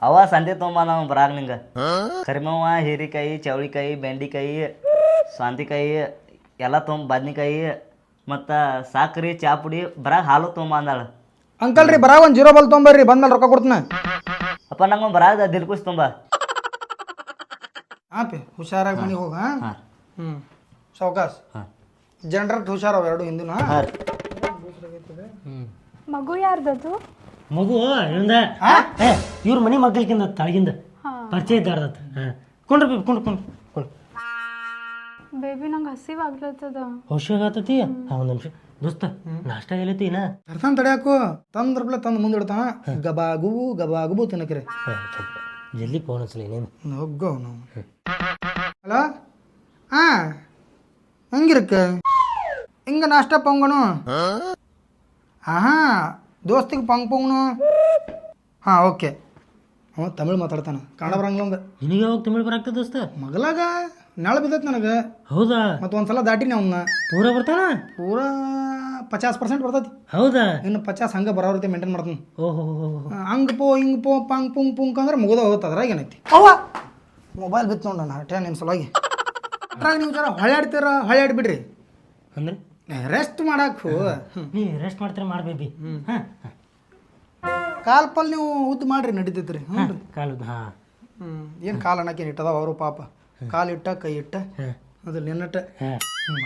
ಅವ ಸಂತೆ ತೊಗೊಂಬ ನಾವು ಬರಾಗ ನಿಂಗೆ ಕರಿಮವ್ವ ಹೀರಿಕಾಯಿ ಚೌಳಿಕಾಯಿ ಬೆಂಡಿಕಾಯಿ ಸಾಂತಿಕಾಯಿ ಎಲ್ಲ ತೊಗೊಂಬ ಬದ್ನಿಕಾಯಿ ಮತ್ತು ಸಾಕ್ರಿ ಚಾ ಪುಡಿ ಬರಾಗ ಹಾಲು ತೊಗೊಂಬ ಅಂದಾಳ. ಅಂಕಲ್ ರೀ ಬರಾಗ ಒಂದು 0 ಬಲ್ ತೊಗೊಂಬರ್ರಿ ಬಂದ್ಮೇಲೆ ರೊಕ್ಕ ಕೊಡ್ತೀನಿ. ಅಪ್ಪ ನಂಗೆ ಬರಾಗ ದಿಲ್ಕುಸ್ ತೊಂಬ. ಹಾಂ ಪಿ ಹುಷಾರಾಗಿ ಮನೆಗೆ ಹೋಗ. ಸಾವ್ಕಾಸ್ ಜನರಟ್ ಹುಷಾರವ ಎರಡು ಹಿಂದಿನ. ಮಗು ಯಾರ್ದದು? ಮಗು ಇವಂದ ಇವ್ರ ಮನೆ ಮಗ್ಗಲ್ಕಿಂದ ತಳಗಿಂದ ಪರಿಚಯ ಇದ್ದಾರ್ದತ್ತ. ಕೊಂಡ್ರಿ ಬೇಬಿ ಕೊಂಡ್ರಿ ಬೇಬಿ ನಂಗೆ ಹಸಿವಾಗ್ಲತ್ತದ. ಹುಷಾರಾಗ್ತತಿ. ಒಂದು ನಿಮಿಷ ದೋಸ್ತ ನಾಷ್ಟ ಎಲ್ಲೈತಿ ನಾ ತರ್ತಾನ ತಡ್ಯಾಕು ತಂದ್ರಪ್ಲೆ ತಂದು ಮುಂದೆ ಇಡ್ತಾನ ಗಬಾಗುಬು ತಿನ್ನಕ್ರಿ. ಜಲ್ದಿ ಫೋನ್ ಹಚ್ಚಲಿ ನೀನು ಹೋಗೋ ನಾವು. ಹಲೋ ಹಾಂ ಹೆಂಗಿರಕ್ಕ ಹಿಂಗೆ ನಾಷ್ಟ ಪೊಂಗನು ಹಾಂ ದೋಸ್ತಿಗೆ ಪೊಂಗನು. ಹಾಂ ಓಕೆ ಅವ ತಮಿಳು ಮಾತಾಡ್ತಾನ ಕನ್ನಡ ಬರಂಗಿಲ್ಲ ಅವಂಗ. ನಿನಗೆ ಯಾವಾಗ ತಮಿಳು ಬರಾಗ್ತದ ದೋಸ್ತ? ಮಗಲಾಗ ನಾಳೆ ಬಿದ್ದೈತೆ ನನಗೆ. ಹೌದಾ? ಮತ್ತು ಒಂದ್ಸಲ ದಾಟಿನಿ ಅವನ್ನ ಪೂರ ಬರ್ತಾನ? ಪೂರಾ 50% ಬರ್ತೈತಿ. ಹೌದಾ? ಇನ್ನು 50 ಹಂಗೆ ಬರೋ ರೀತಿ ಮೇಂಟೈನ್ ಮಾಡ್ತೀನಿ. ಓಹೋ ಹಂಗೆ ಹಿಂಗೆ ಪಂಗ್ ಪುಂಗ್ ಅಂದ್ರೆ ಮುಗಿದ ಹೋಗುತ್ತೆ. ಅದ್ರಾಗ ಏನೈತಿ ಅವ್ವ ಮೊಬೈಲ್ ಬಿತ್ತು ನೋಡಿ ನಾನು ಹಟ್ಟೆ ನಿಮ್ಮ ಸಲುವಾಗಿ. ಅದ್ರಾಗ ನೀವು ಜರ ಹೊಳ್ಯಾಡ್ಬಿಡ್ರಿ ಅಂದ್ರೆ ರೆಸ್ಟ್ ಮಾಡಾಕು. ನೀ ರೆಸ್ಟ್ ಮಾಡ್ತಾರೆ ಮಾಡ್ಬೇಬಿ. ಕಾಲ್ ಪಲ್ ನೀವು ಉದ್ದು ಮಾಡ್ರಿ ನಡೀತೈತಿ ರೀ. ಹ್ಞೂ ರೀ ಕಾಲದ ಹಾಂ ಏನು ಕಾಲು ಅನ್ನಕ್ಕೇನು ಇಟ್ಟದಾವ ಅವರು ಪಾಪ. ಕಾಲು ಇಟ್ಟ ಕೈ ಇಟ್ಟ ಅದ್ರಲ್ಲಿ ನೆನ್ನಟ್ಟ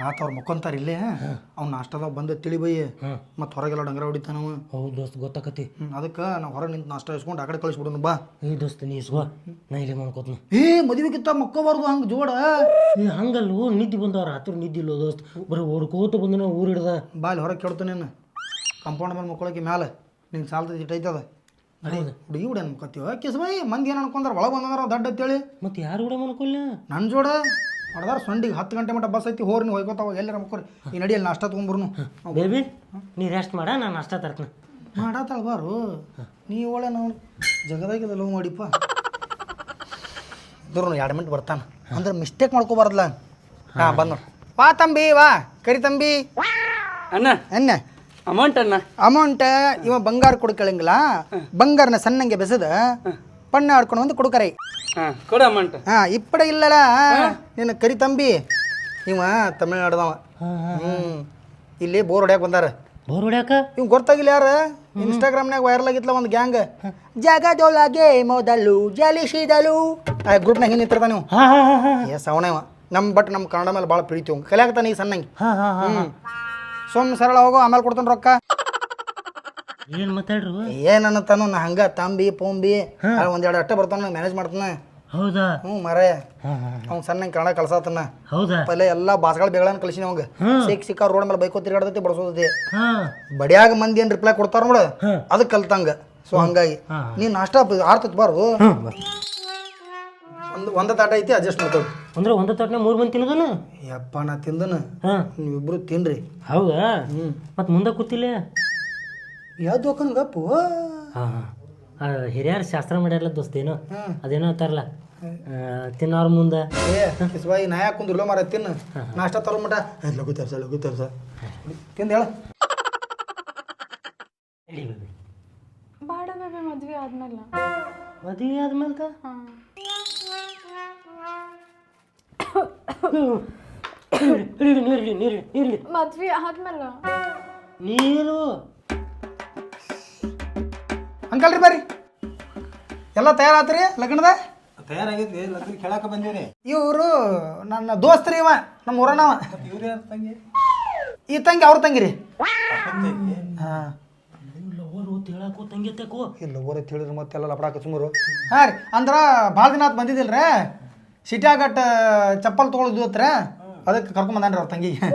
ಆತ ಅವ್ರು ಮಕ್ಕೊಂತಾರೆ ಇಲ್ಲೇ. ಅವ್ನು ನಾಷ್ಟದಾಗ ಬಂದು ತಿಳಿ ಬೈ ಮತ್ತು ಹೊರಗೆಲ್ಲ ಡಂಗರ ಹೊಡಿತಾನ ಅವ. ಹೌದು ದೋಸ್ತ್ ಗೊತ್ತಾಕತಿ. ಅದಕ್ಕೆ ನಾವು ಹೊರಗೆ ನಿಂತು ನಾಷ್ಟ ಇಸ್ಕೊಂಡು ಆ ಕಡೆ ಕಳಿಸ್ಬಿಡೋಣ ಬಾ. ಈ ದೋಸ್ತ ನೀ ಇಸ್ಕೋ ನಾ ಇಲ್ಲೇ ಮಾಡ್ಕೋತೀನಿ. ಮದುವೆಗಿತ್ತ ಮಕ್ಕೋಬಾರ್ದು ಹಂಗೆ ಜೋಡ. ಹಂಗಲ್ಲು ನಿದ್ದೆ ಬಂದವ್ರ ಹತ್ರ ನಿದ್ದೆ ಇಲ್ಲ ದೋಸ್ತ್. ಬರೀ ಓಡ್ಕೋತ ಬಂದ ಊರು ಹಿಡ್ದ ಬಾಲಿ ಹೊರಗೆ ಕೇಳ್ತಾನೇನು ಕಂಪೌಂಡ್ ಮೇಲೆ ಮಕ್ಕೊಳಕ್ಕೆ ಮ್ಯಾಲೆ ನಿಂಗೆ ಸಾಲ್ತದ ಇಟ್ಟೈತದ ಹುಡುಗಿ ಹುಡ ಅನ್ಕೋತೀವ ಕಿಸ್ಬಾಯಿ ಮಂದಿ ಏನು ಅನ್ಕೊಂಡ್ರ ಒಳಗೆ ಬಂದಂದ್ರ ದಡ್ಡ ಅಂತೇಳಿ. ಮತ್ತೆ ಯಾರು ಕೂಡ ಮನ್ಕೊಲ್ಲ ನನ್ನ ಜೋಡ ಹೊಡೆದಾರ ಸೊಂಡಿಗೆ 10 ಗಂಟೆ ಮಟ್ಟ ಬಸ್ ಐತಿ ಹೋರಿ ನೀವು ಹೋಯ್ಕೋತಾವ ಎಲ್ಲಾರ ಮಕ್ಕೋರಿ ಈ ನಡಿಯಲ್ಲಿ ನಾಷ್ಟ ತೊಗೊಂಬರ್ನು. ಬೇಬಿ ನೀ ರೆಸ್ಟ್ ಮಾಡ ನಾನು ನಾಷ್ಟ ತರ್ತೀನಿ. ಮಾಡಾತಾಳ್ಬಾರು ನೀ ಒಳ್ಳೆ ನಾವು ಜಗದಾಗಿದ ಲವ್ ಮಾಡಿಪ್ಪ. ಇದ್ರು 2 ಮಿನಿಟ್ ಬರ್ತಾನೆ ಅಂದ್ರೆ ಮಿಸ್ಟೇಕ್ ಮಾಡ್ಕೋಬಾರ್ದಲ್ಲ. ಹಾಂ ಬಂದ್ ನೋಡಿ. ವಾ ತಂಬಿ ವಾ ಕರಿ ತಂಬಿ ಅಣ್ಣ ಅನ್ನ ಅಮೌಂಟ್ ಅಣ್ಣ ಅಮೌಂಟ್ ಇವ ಬಂಗಾರ ಕೊಡ್ಕಳಂಗಿಲ್ಲ. ಬಂಗಾರನ ಸಣ್ಣಂಗೆ ಬೆಸದ ಪಣ್ಣ ಆಡ್ಕೊಂಡು ಬಂದು ಕೊಡ್ಕರೈ. ಹಾಂ ಕೊಡು ಅಮೌಂಟ್. ಹಾಂ ಇಪ್ಪಡ ಇಲ್ಲಲ್ಲ ನಿನ್ನ ಕರಿ ತಂಬಿ ಇವ ತಮಿಳ್ನಾಡ್ದವ. ಇಲ್ಲಿ ಬೋರ್ ಹೊಡ್ಯಾಕ ಬಂದಾರ. ಬೋರ್ ಹೊಡ್ಯಾಕ ಇವ್ ಗೊತ್ತಾಗಿಲ್ಲ ಯಾರ ಇನ್ಸ್ಟಾಗ್ರಾಮ್ನಾಗ ವೈರಲ್ ಆಗಿತ್ತಲ್ಲ ಒಂದು ಗ್ಯಾಂಗ್ ಜಗದೊಳಗೆ ಮೊದಲು ಜಲಿಸಿದಲು ಆ ಗ್ರೂಪ್ನಾಗ ಹಿಂಗೆ ನಿಂತಿರ್ತಾನ ನೀವು. ಎಸ್ ಅವನೇವ ನಮ್ಮ ಕನ್ನಡ ಮೇಲೆ ಭಾಳ ಪ್ರೀತಿ ಅವ್ ಕಲಿಯಾಕತಾನ ಈ ಸಣ್ಣಂಗೆ. ಸುಮ್ಮನೆ ಸರಳ ಹೋಗೋ ಆಮೇಲೆ ಕೊಡ್ತಾನೆ ರೊಕ್ಕ. ಏನು ಮಾತಾಡ್ರು ಏನನ್ನತಾನು ನಾ ಹಂಗ ತಂಬಿ ಪೊಂಬಿ 1-2 ಅಟ್ಟ ಬರ್ತಾನ ಮ್ಯಾನೇಜ್ ಮಾಡ್ತಾನ. ಹೌದಾ? ಮರೇ ಅವ್ನು ಸಣ್ಣ ಕನ್ನಡ ಕಳ್ಸಾತನ. ಹೌದಾ? ಪಲ್ಲೆ ಎಲ್ಲ ಭಾಷೆಗಳ ಬೇಗಳನ್ನ ಕಳಿಸಿನ ಅವಂಗ. ಸಿಕ್ಕ ರೋಡ್ ಮೇಲೆ ಬೈಕೋ ತಿರ್ಗಾಡ್ತೈತಿ ಬಡ್ಸೋದೈತಿ. ಬಡಿಯಾಗ ಮಂದಿ ಏನು ರಿಪ್ಲೈ ಕೊಡ್ತಾರ ನೋಡ ಅದಕ್ಕೆ ಕಲ್ತಂಗ. ಸೊ ಹಂಗಾಗಿ ನೀನು ನಾಷ್ಟ ಆರ್ತತ್ ಬಾರು ಒಂದ ತಾಟ ಐತಿ ಅಡ್ಜಸ್ಟ್ ಮಾಡ್ತೇವೆ. ಅಂದ್ರೆ ಒಂದ ತಾಟ್ನ 3 ಮಂದಿ ತಿನ್ನೋದನ? ಯಪ್ಪ ನಾ ತಿಂದನ ನೀವಿಬ್ರು ತಿನ್ರಿ. ಹೌದಾ? ಮತ್ತೆ ಮುಂದೆ ಕೂತಿಲ್ಲ ಯಾವ್ದು ಹೋಗನ್ ಗಪ್ಪು. ಹಿರಿಯರು ಶಾಸ್ತ್ರ ಮಾಡ್ಯಾರಲ್ಲ ದೋಸ್ತ ಏನೋ ಅದೇನೋ ಅಂತಾರಲ್ಲ ತಿನ್ನೋರ ಮುಂದೆ ಕಿಸ್ಬಾಯಿ ನಾ ಯಾಕೆ ಕುಂದಿಲ್ಲ ಮಾರ ತಿನ್ನು ನಾಷ್ಟ ತರೋ ಮಟ ಲಘು ತರ್ಸ ತಿಂದು ಹೇಳ. ಬಾಡ ಬೇಬಿ ಮದ್ವೆ ಆದ್ಮೇಲೆ. ಮದುವೆ ಆದ್ಮೇಲೆ ನೀರು ಮದ್ವೆ ಆದ್ಮೇಲೆ ನೀರು ಅಂಕಲ್ ರೀ ಬರ್ರಿ ಎಲ್ಲ ತಯಾರಾತ್ರಿ ಲಗ್ನದ? ತಯಾರಾಗೈತಿ ಲಗ್ನ ಕೇಳಾಕ ಬಂದೇವ್ರಿ. ಇವರು ನನ್ನ ದೋಸ್ತ್ರಿ ಇವ ನಮ್ಮ ಊರನವ. ಈ ತಂಗಿ ಅವ್ರ ತಂಗಿ ರೀ. ಹಾಂ ಅಂತ ಹೇಳಕ್ಕೂ ತಂಗಿತ್ತೇಕೋ ಇಲ್ಲ ಊರೈತಿ ಹೇಳಿದ್ರೆ ಮತ್ತೆಲ್ಲ ಲಪಡಾಕ ಸುಮಾರು ಹಾಂ ರೀ ಅಂದ್ರೆ ಭಾಳ ದಿನ ಆತು ಬಂದಿದ್ದಿಲ್ರಿ ಸಿಟ್ಯಾಗಟ್ಟ ಚಪ್ಪಲ್ ತೊಗೊಳಿದ್ವು ಹತ್ರ ಅದಕ್ಕೆ ಕರ್ಕೊಂಬಂದಾನ್ರಿ ಅವ್ರ ತಂಗಿಗೆ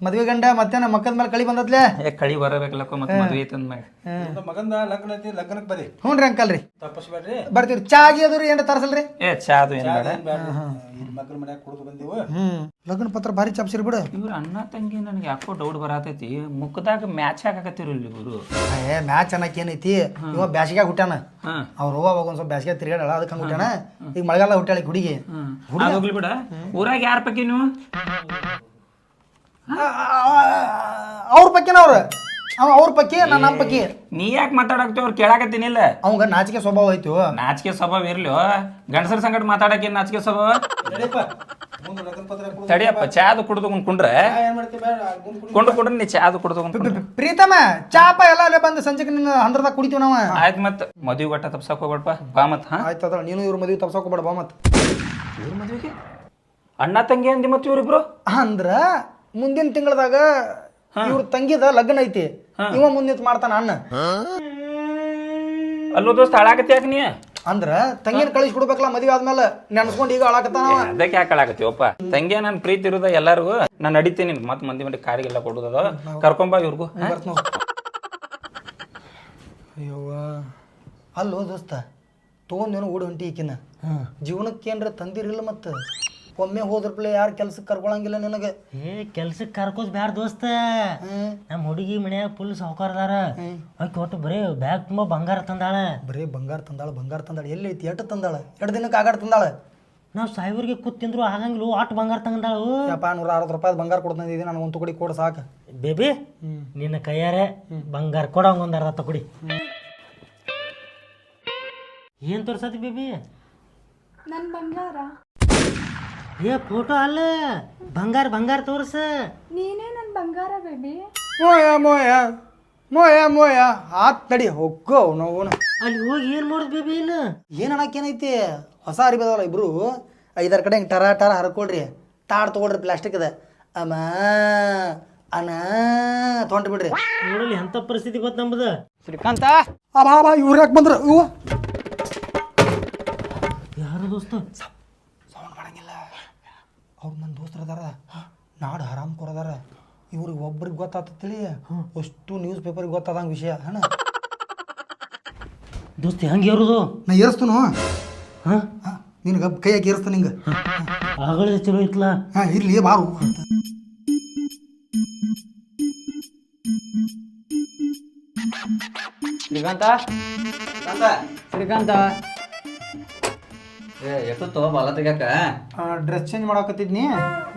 ಮದ್ವೆ ಗಂಡ ಮತ್ತೇನ ಮಕ್ಕದ ಮೇಲೆ ಕಳಿ ಬಂದತ್ಲೆ ಕಳಿ ಬರಬೇಕಲ್ಲಕ್ಕ ಮತ್ತೆ ಮದುವೆ ಐತಂದ ಮ್ಯಾಗ ಮಗಂದ ಲಗ್ನ ಐತಿ ಲಗ್ನಕ್ಕೆ ಬರ್ರಿ ಹ್ಞೂ ರೀ ಅಂಕಲ್ ರೀ ತಪ್ಪಸ್ಬೇಡ್ರಿ ಬರ್ತೀವಿ ಚಾ ಆಗಿ ಅದು ರೀ ಏನು ತರಸಲ್ರಿ ಚಾ ಅದು ಏನ್ ಬೇಡ ಮಕ್ಕಳ ಮನ್ಯಾಗ ಕುಡ್ದು ಬಂದೀವು ಲಗ್ನ ಪತ್ರ ಭಾರಿ ಚಾಪ್ಸಿರಿ ಬಿಡು ಇವ್ರ ಅಣ್ಣ ತಂಗಿ ನನಗೆ ಯಾಕೋ ಡೌಟ್ ಬರತೈತಿ ಮುಖದಾಗ ಮ್ಯಾಚ್ ಹಾಕಕತ್ತಿರಲ್ಲ ಇವರು ಮ್ಯಾಚ್ ಅನ್ನಕ್ಕೆ ಏನೈತಿ ಇವ ಬ್ಯಾಸಿಗ್ಯಾಗ ಹುಟ್ಟಾನ ಅವ್ರು ಹೋಗುವಾಗ ಒಂದ್ ಸ್ವಲ್ಪ ಬ್ಯಾಸಿಗೆ ತಿರ್ಗಾಡಲ್ಲ ಅದಕ್ಕೆ ಹಂಗೆ ಹುಟ್ಟಾನ ಈಗ ಮಳೆಗಾಲ ಹುಟ್ಟಾಳಿ ಹುಡುಗಿ ಹೋಗ್ಲಿ ಬಿಡ ಊರಾಗ ಯಾರ ಪೈಕಿ ನೀವು ಅವ್ರ ಪಕ್ಕಿನ ಅವ್ರು ಅವ್ರ ಪಕ್ಕಿ ನಮ್ಮ ಪಕ್ಕಿ ನೀ ಯಾಕೆ ಮಾತಾಡಕ್ತಿ ಅವ್ರು ಕೇಳಾಕತ್ತೀನಿಲ್ಲ ಅವಂಗ ನಾಚಿಕೆ ಸ್ವಭಾವ ಐತಿ ನಾಚಿಕೆ ಸ್ವಭಾವ ಇರ್ಲಿ ಗಂಡಸರ ಸಂಗಡ ಮಾತಾಡಕ್ಕೆ ನಾಚಿಕೆ ಸ್ವಭಾವ ನಡಿಯಪ್ಪ ಮುಂದೆ ಲಗ್ನ ಪತ್ರ ಕೊಡು. ತಡಿಯಪ್ಪ ಚಾದು ಕುಡ್ದು ಕುಂಡ್ರೆ ಏನ್ ಮಾಡ್ತಿ ಬೇಡ ಮುಂದೆ ಕುಂಡ್ರೆ ನೀ ಚಾದು ಕುಡ್ದು ಪ್ರೀತಮ ಚಾಪ ಎಲ್ಲ ಅಲ್ಲೇ ಬಂದು ಸಂಜೆಗೆ ನಿನ್ನ ಹಂದ್ರದಾಗ ಕುಡಿತೀವಿ ನಾವು ಆಯ್ತು ಮತ್ ಮದುವೆ ಗಟ್ಟ ತಪ್ಸಕ್ ಹೋಗ್ಬೇಡಪ್ಪ ಬಾ ಮತ್ ಹಾ ಆಯ್ತದ ನೀನು ಇವ್ರ ಮದುವೆ ತಪ್ಸೋಕೆ ಬೇಡ ಬಾ ಮತ್ತೆ ಇವ್ರ ಮದ್ವೆಗೆ ಅಣ್ಣ ತಂಗಿ ಅಂದಿ ಮತ್ತೆ ಇವ್ರಿಬ್ರು ಅಂದ್ರ ಮುಂದಿನ ತಿಂಗಳದಾಗ ಇವ್ರ ತಂಗಿದ ಲಗ್ನ ಐತಿ ಇವ ಮುಂದಿನ ಮಾಡ್ತಾನ ಅಣ್ಣ ಅಲ್ಲೋ ದೋಸ್ತ ಹಾಳಾಕತಿ ಯಾಕೆ ನೀ ಅಂದ್ರ ತಂಗಿನ ಕಳಿಸ್ಕೊಡ್ಬೇಕಲ್ಲ ಮದುವೆ ಆದ್ಮೇಲೆ ನೆನ್ಸ್ಕೊಂಡು ಈಗ ಹಾಳಾಕತ್ತಾನ ಅದಕ್ಕೆ ಯಾಕೆ ಹಾಳಾಕತಿವಪ್ಪ ತಂಗಿ ನನ್ನ ಪ್ರೀತಿ ಇರೋದ ಎಲ್ಲರಿಗೂ ನಾನು ನಡಿತೀನಿ ಮತ್ತೆ ಮಂದಿ ಕಾರಿಗೆಲ್ಲ ಕೊಡೋದದ ಕರ್ಕೊಂಬ ಇವ್ರಿಗೂ ಅಯ್ಯವ್ವ ಅಲ್ಲೋ ದೋಸ್ತ ತೊಗೊಂಡೇನು ಓಡಿ ಹೊಂಟಿ ಈಕಿನ ಜೀವನಕ್ಕೆ ಏನ್ರ ತಂದಿರಿಲ್ಲ ಮತ್ತೆ ಒಮ್ಮೆ ಹೋದ್ರಪ್ಲೆ ಯಾರು ಕೆಲ್ಸಕ್ಕೆ ಕರ್ಕೊಳಂಗಿಲ್ಲ ನಿನಗೆ ಕೆಲ್ಸಕ್ಕೆ ಕರ್ಕೋದ್ ಬ್ಯಾಡ ದೋಸ್ತ ನಮ್ಮ ಹುಡುಗಿ ಮನ್ಯಾಗ ಫುಲ್ ಸಾವುಕಾರದಾರ ಆಕೆ ಒಟ್ಟು ಬರೀ ಬ್ಯಾಗ್ ತುಂಬಾ ಬಂಗಾರ ತಂದಾಳ ಬರೀ ಬಂಗಾರ ತಂದಾಳ ಎಲ್ಲಿ ಐತಿ ಎಟ್ಟು ತಂದಾಳ 2 ದಿನಕ್ಕೆ ಆಗಾಡ್ ತಂದಾಳ ನಾವು ಸಾಯಿವರ್ಗೆ ಕೂತಿಂದ್ರು ಆಗಂಗಿಲ್ಲ ಅಷ್ಟು ಬಂಗಾರ ತಂದಾಳು ಯಪ್ಪ 160 ರೂಪಾಯಿ ಬಂಗಾರ ಕೊಡ್ತಂದಿದ್ದೀನಿ ನಾನು ಒಂದು ತುಕಡಿ ಕೊಡು ಸಾಕು ಬೇಬಿ ನಿನ್ನ ಕೈಯಾರೆ ಬಂಗಾರ ಕೊಡ ಒಂದು ಅರ್ಧ ತಕೊಡಿ ಏನ್ ತೋರ್ಸತಿ ಬೇಬಿ ನನ್ನ ಬಂಗಾರ ಏ ಫೋಟೋ ಅಲ್ಲ ಬಂಗಾರ ತೋರ್ಸ ನೀನೇ ನನ್ನ ಬಂಗಾರ ಬೇಬಿ. ಮೋಯ ಆತ್ ನಡಿ ಹೋಗೋ ನಾವು ಅಲ್ಲಿ ಹೋಗಿ ಏನ್ ಮಾಡೋದು ಬೇಬಿ ಏನು ಅನ್ನಕ್ಕೇನೈತಿ ಹೊಸ ಅರಿಬದವಲ್ಲ ಇಬ್ರು 5-6 ಕಡೆ ಹಿಂಗೆ ಟರ ಹರ್ಕೊಳ್ರಿ ತಾಡ್ ತೊಗೊಳ್ರಿ ಪ್ಲಾಸ್ಟಿಕ್ ಅದ ಅಮ್ಮ ಅಣ್ಣ ತೊಗೊಂಡು ಬಿಡ್ರಿ ನೋಡಲಿ ಎಂತ ಪರಿಸ್ಥಿತಿ ಗೊತ್ತ ನಮ್ದು ಶ್ರೀಕಾಂತ ಬಾ ಇವ್ರು ಯಾಕೆ ಬಂದ್ರು ಇವ ಯಾರು ದೋಸ್ತ ಸೌಂಡ್ ಮಾಡಂಗಿಲ್ಲ ಅವ್ರು ನನ್ನ ದೋಸ್ತರ ಅದಾರ ನಾಡು ಹರಾಮ್ ಕೊರದಾರ ಇವ್ರಿಗೆ ಒಬ್ರಿಗೆ ಗೊತ್ತಾಗ್ತತಿ ಅಷ್ಟು ನ್ಯೂಸ್ ಪೇಪರ್ಗೆ ಗೊತ್ತಾದಂಗೆ ವಿಷಯ ಹಣ ದೋಸ್ತಿ ಹಂಗೆ ಇರೋದು ನಾ ಏರಿಸ್ತನು ಹಾಂ ನಿನಗೆ ಕೈ ಹಾಕಿ ಏರಿಸ್ತಾನೆ ನಿಂಗೆ ಆಗಳಿದ ಚಲೋ ಇತ್ಲಾ ಹಾಂ ಇರ್ಲಿ ಬಾರು ಅಂತ ಶ್ರೀಕಾಂತ ಎಷ್ಟೊತ್ತು ಬಾಲ ತೆಗ್ಯಾಕ ಡ್ರೆಸ್ ಚೇಂಜ್ ಮಾಡಾಕತ್ತಿದ್ನಿ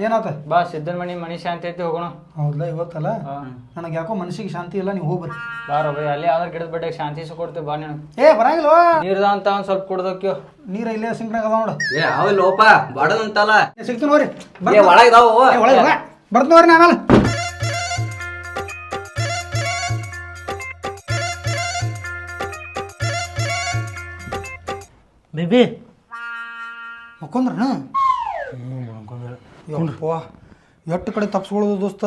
ಏನಾತ ಬಾ ಸಿದ್ದನ ಮನಿ ಶಾಂತಿ ಐತಿ ಹೋಗೋಣ. ಹೌದಲ್ಲ ಇವತ್ತಲ್ಲ ನನಗೆ ಯಾಕೋ ಮನಸ್ಸಿಗೆ ಶಾಂತಿ ಇಲ್ಲ ನೀವು ಹೋಗ್ಬರ್ರಿ ಬಾರ ಬೈ ಅಲ್ಲಿ ಯಾವ್ದಾರು ಗಿಡದ ಬಡ್ಡೆಗೆ ಶಾಂತಿ ಕೊಡ್ತೀವಿ ಬಾ ನೀನು. ಬರಂಗಿಲ್ವಾ ನೀರ್ದ ಅಂತ ಒಂದ್ ಸ್ವಲ್ಪ ಕುಡ್ದಕ್ಕಿವ್ ನೀರ ಇಲ್ಲೇ ಸಿಂಕ್ನಾಗ ಅದಾವ ನೋಡು ಅವೆಲ್ಲೋಪ ಬಾಡದಂತಲ್ಲ ಸಿಗ್ತೀನಿ ನೋಡ್ರಿ ಒಳಗಿದಾವು ಬರ್ತೀನಿ ನೋಡ್ರಿ ಆಮೇಲೆ ಬೇಬಿ ಮಕ್ಕೊಂದ್ರಣ ಯಪ್ಪ ಎಷ್ಟು ಕಡೆ ತಪ್ಸ್ಕೊಳ್ಳೋದು ದೋಸ್ತ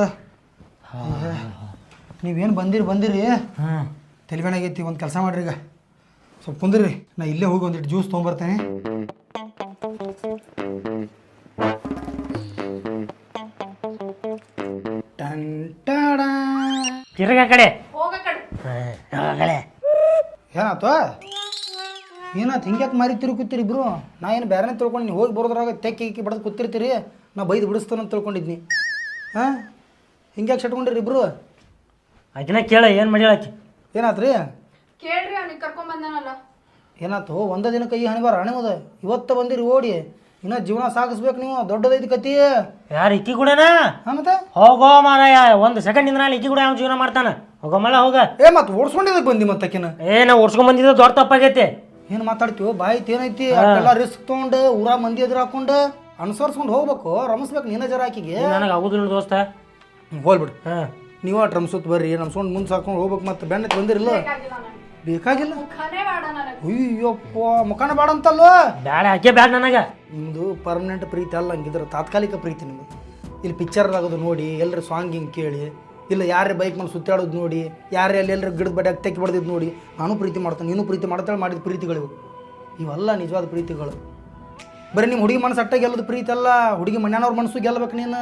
ನೀವೇನು ಬಂದಿರಿ ತೆಲಿವೇನಾಗೈತಿ ಒಂದು ಕೆಲಸ ಮಾಡ್ರಿ ಈಗ ಸ್ವಲ್ಪ ಕುಂದ್ರಿ ನಾ ಇಲ್ಲೇ ಹೋಗಿ ಒಂದಿಟ್ಟು ಜ್ಯೂಸ್ ತೊಗೊಂಬರ್ತೇನೆ ತಿರ್ಗ ಕಡೆ ಏನಾಯ್ತು ಏನಾಯ್ತು ಹಿಂಗ್ಯಾಕೆ ಮಾರಿ ತಿರುಗುತ್ತೀರಿ ಇಬ್ರು ನಾ ಏನು ಬೇರೆನೇ ತಿಳ್ಕೊಂಡು ನೀವು ಹೋಗಿ ಬರೋದ್ರಾಗ ತೆಕ್ಕಿ ಬಡ್ದು ಕೂತಿರ್ತೀರಿ ನಾ ಬೈದು ಬಿಡಿಸ್ತಾನೆ ಅಂತ ತಿಳ್ಕೊಂಡಿದ್ನಿ ಹಾಂ ಹಿಂಗ್ಯಾಕೆ ಶಟ್ಕೊಂಡಿರಿ ಇಬ್ರು ಆಕಿನ ಕೇಳ ಏನು ಮಾಡಿ ಆಕಿ ಏನಾಯ್ತು ರೀ ಕೇಳ್ರಿ ಅವ್ನಿಗೆ ಕರ್ಕೊಂಬಂದನಲ್ಲ. ಏನಾಯ್ತು ಒಂದೇ ದಿನಕ್ಕೆ ಈ ಹಣಿಬಾರ ಹಣಿಮದ ಇವತ್ತು ಬಂದಿರಿ ಓಡಿ ಇನ್ನ ಜೀವನ ಸಾಗಿಸ್ಬೇಕು ನೀವು ದೊಡ್ಡದೈತಿ ಕತಿ ಯಾರು ಇಕ್ಕಿ ಕೂಡನಾ ಮತ್ತೆ ಹೋಗೋ ಮಾರಾಯ ಒಂದು ಸೆಕೆಂಡ್ ಇಂದ ಇಕ್ಕಿ ಕೂಡ ಅವ್ನು ಜೀವನ ಮಾಡ್ತಾನ ಹೋಗೋ ಮಲ್ಲ ಹೋಗ ಮತ್ತೆ ಓಡಿಸ್ಕೊಂಡಿದ್ದಕ್ಕೆ ಬಂದಿ ಮತ್ತಕಿನ ನಾ ಓಡ್ಸ್ಕೊಂಡ್ ಬಂದಿದ್ದ ದೊಡ್ಡ ತಪ್ಪಾಗೈತಿ ಏನು ಮಾತಾಡ್ತೀವೋ ಬಾಯಿ ಏನೈತಿ ಎಲ್ಲ ರಿಸ್ಕ್ ತೊಗೊಂಡು ಊರ ಮಂದಿ ಎದುರು ಹಾಕೊಂಡು ಅನುಸರಿಸ್ಕೊಂಡು ಹೋಗ್ಬೇಕು ರಮಿಸ್ಬೇಕು ನೀನ ಜರ ಆಕಿಗೆ ನನಗೆ ಆಗುದಿಲ್ಲ ದೋಸ್ತ ಹೋಲ್ಬಿಡು ಹಾಂ ನೀವ ರಮ್ಸೋತ್ ಬರ್ರಿ ನಮ್ಸ್ಕೊಂಡು ಮುಂದೆ ಸಾಕೊಂಡು ಹೋಗ್ಬೇಕು ಮತ್ತೆ ಬೆಣ್ಣೆ ಬಂದಿರಲ್ಲ ಬೇಕಾಗಿಲ್ಲ ಮುಖನೇ ಬೇಡ ನನಗೆ. ಅಯ್ಯಪ್ಪ ಮುಖಾನ ಬೇಡ ಅಂತಲ್ವ ಬ್ಯಾಡ ಹಾಕೇ ಬ್ಯಾಡ ನನಗೆ ನಿಮ್ಮದು ಪರ್ಮನೆಂಟ್ ಪ್ರೀತಿ ಅಲ್ಲ ಹಂಗಿದ್ರೆ ತಾತ್ಕಾಲಿಕ ಪ್ರೀತಿ ನಿಮ್ಮದು ಇಲ್ಲಿ ಪಿಕ್ಚರ್ದಾಗದು ನೋಡಿ ಎಲ್ಲರೂ ಸಾಂಗ್ ಹಿಂಗೆ ಕೇಳಿ ಇಲ್ಲ ಯಾರೇ ಬೈಕ್ ಮೇಲೆ ಸುತ್ತಾಡೋದು ನೋಡಿ, ಯಾರೇ ಎಲ್ಲೆಲ್ಲರ ಗಿಡದ ಬಡ್ಯಾಗ ತೆಕ್ಕಿ ಬಡ್ದಿದ್ದು ನೋಡಿ ನಾನು ಪ್ರೀತಿ ಮಾಡ್ತಾನೆ, ನೀನು ಪ್ರೀತಿ ಮಾಡ್ತಾಳೆ ಮಾಡಿದ ಪ್ರೀತಿಗಳಿವು ಇವೆಲ್ಲ ನಿಜವಾದ ಪ್ರೀತಿಗಳು. ಬರೀ ನಿಮ್ಮ ಹುಡುಗಿ ಮನಸ್ಸು ಅಟ್ಟ ಗೆಲ್ಲದ ಪ್ರೀತಿ ಅಲ್ಲ, ಹುಡುಗಿ ಮನ್ಯಾನವ್ರ ಮನಸ್ಸು ಗೆಲ್ಲಬೇಕು ನೀನು.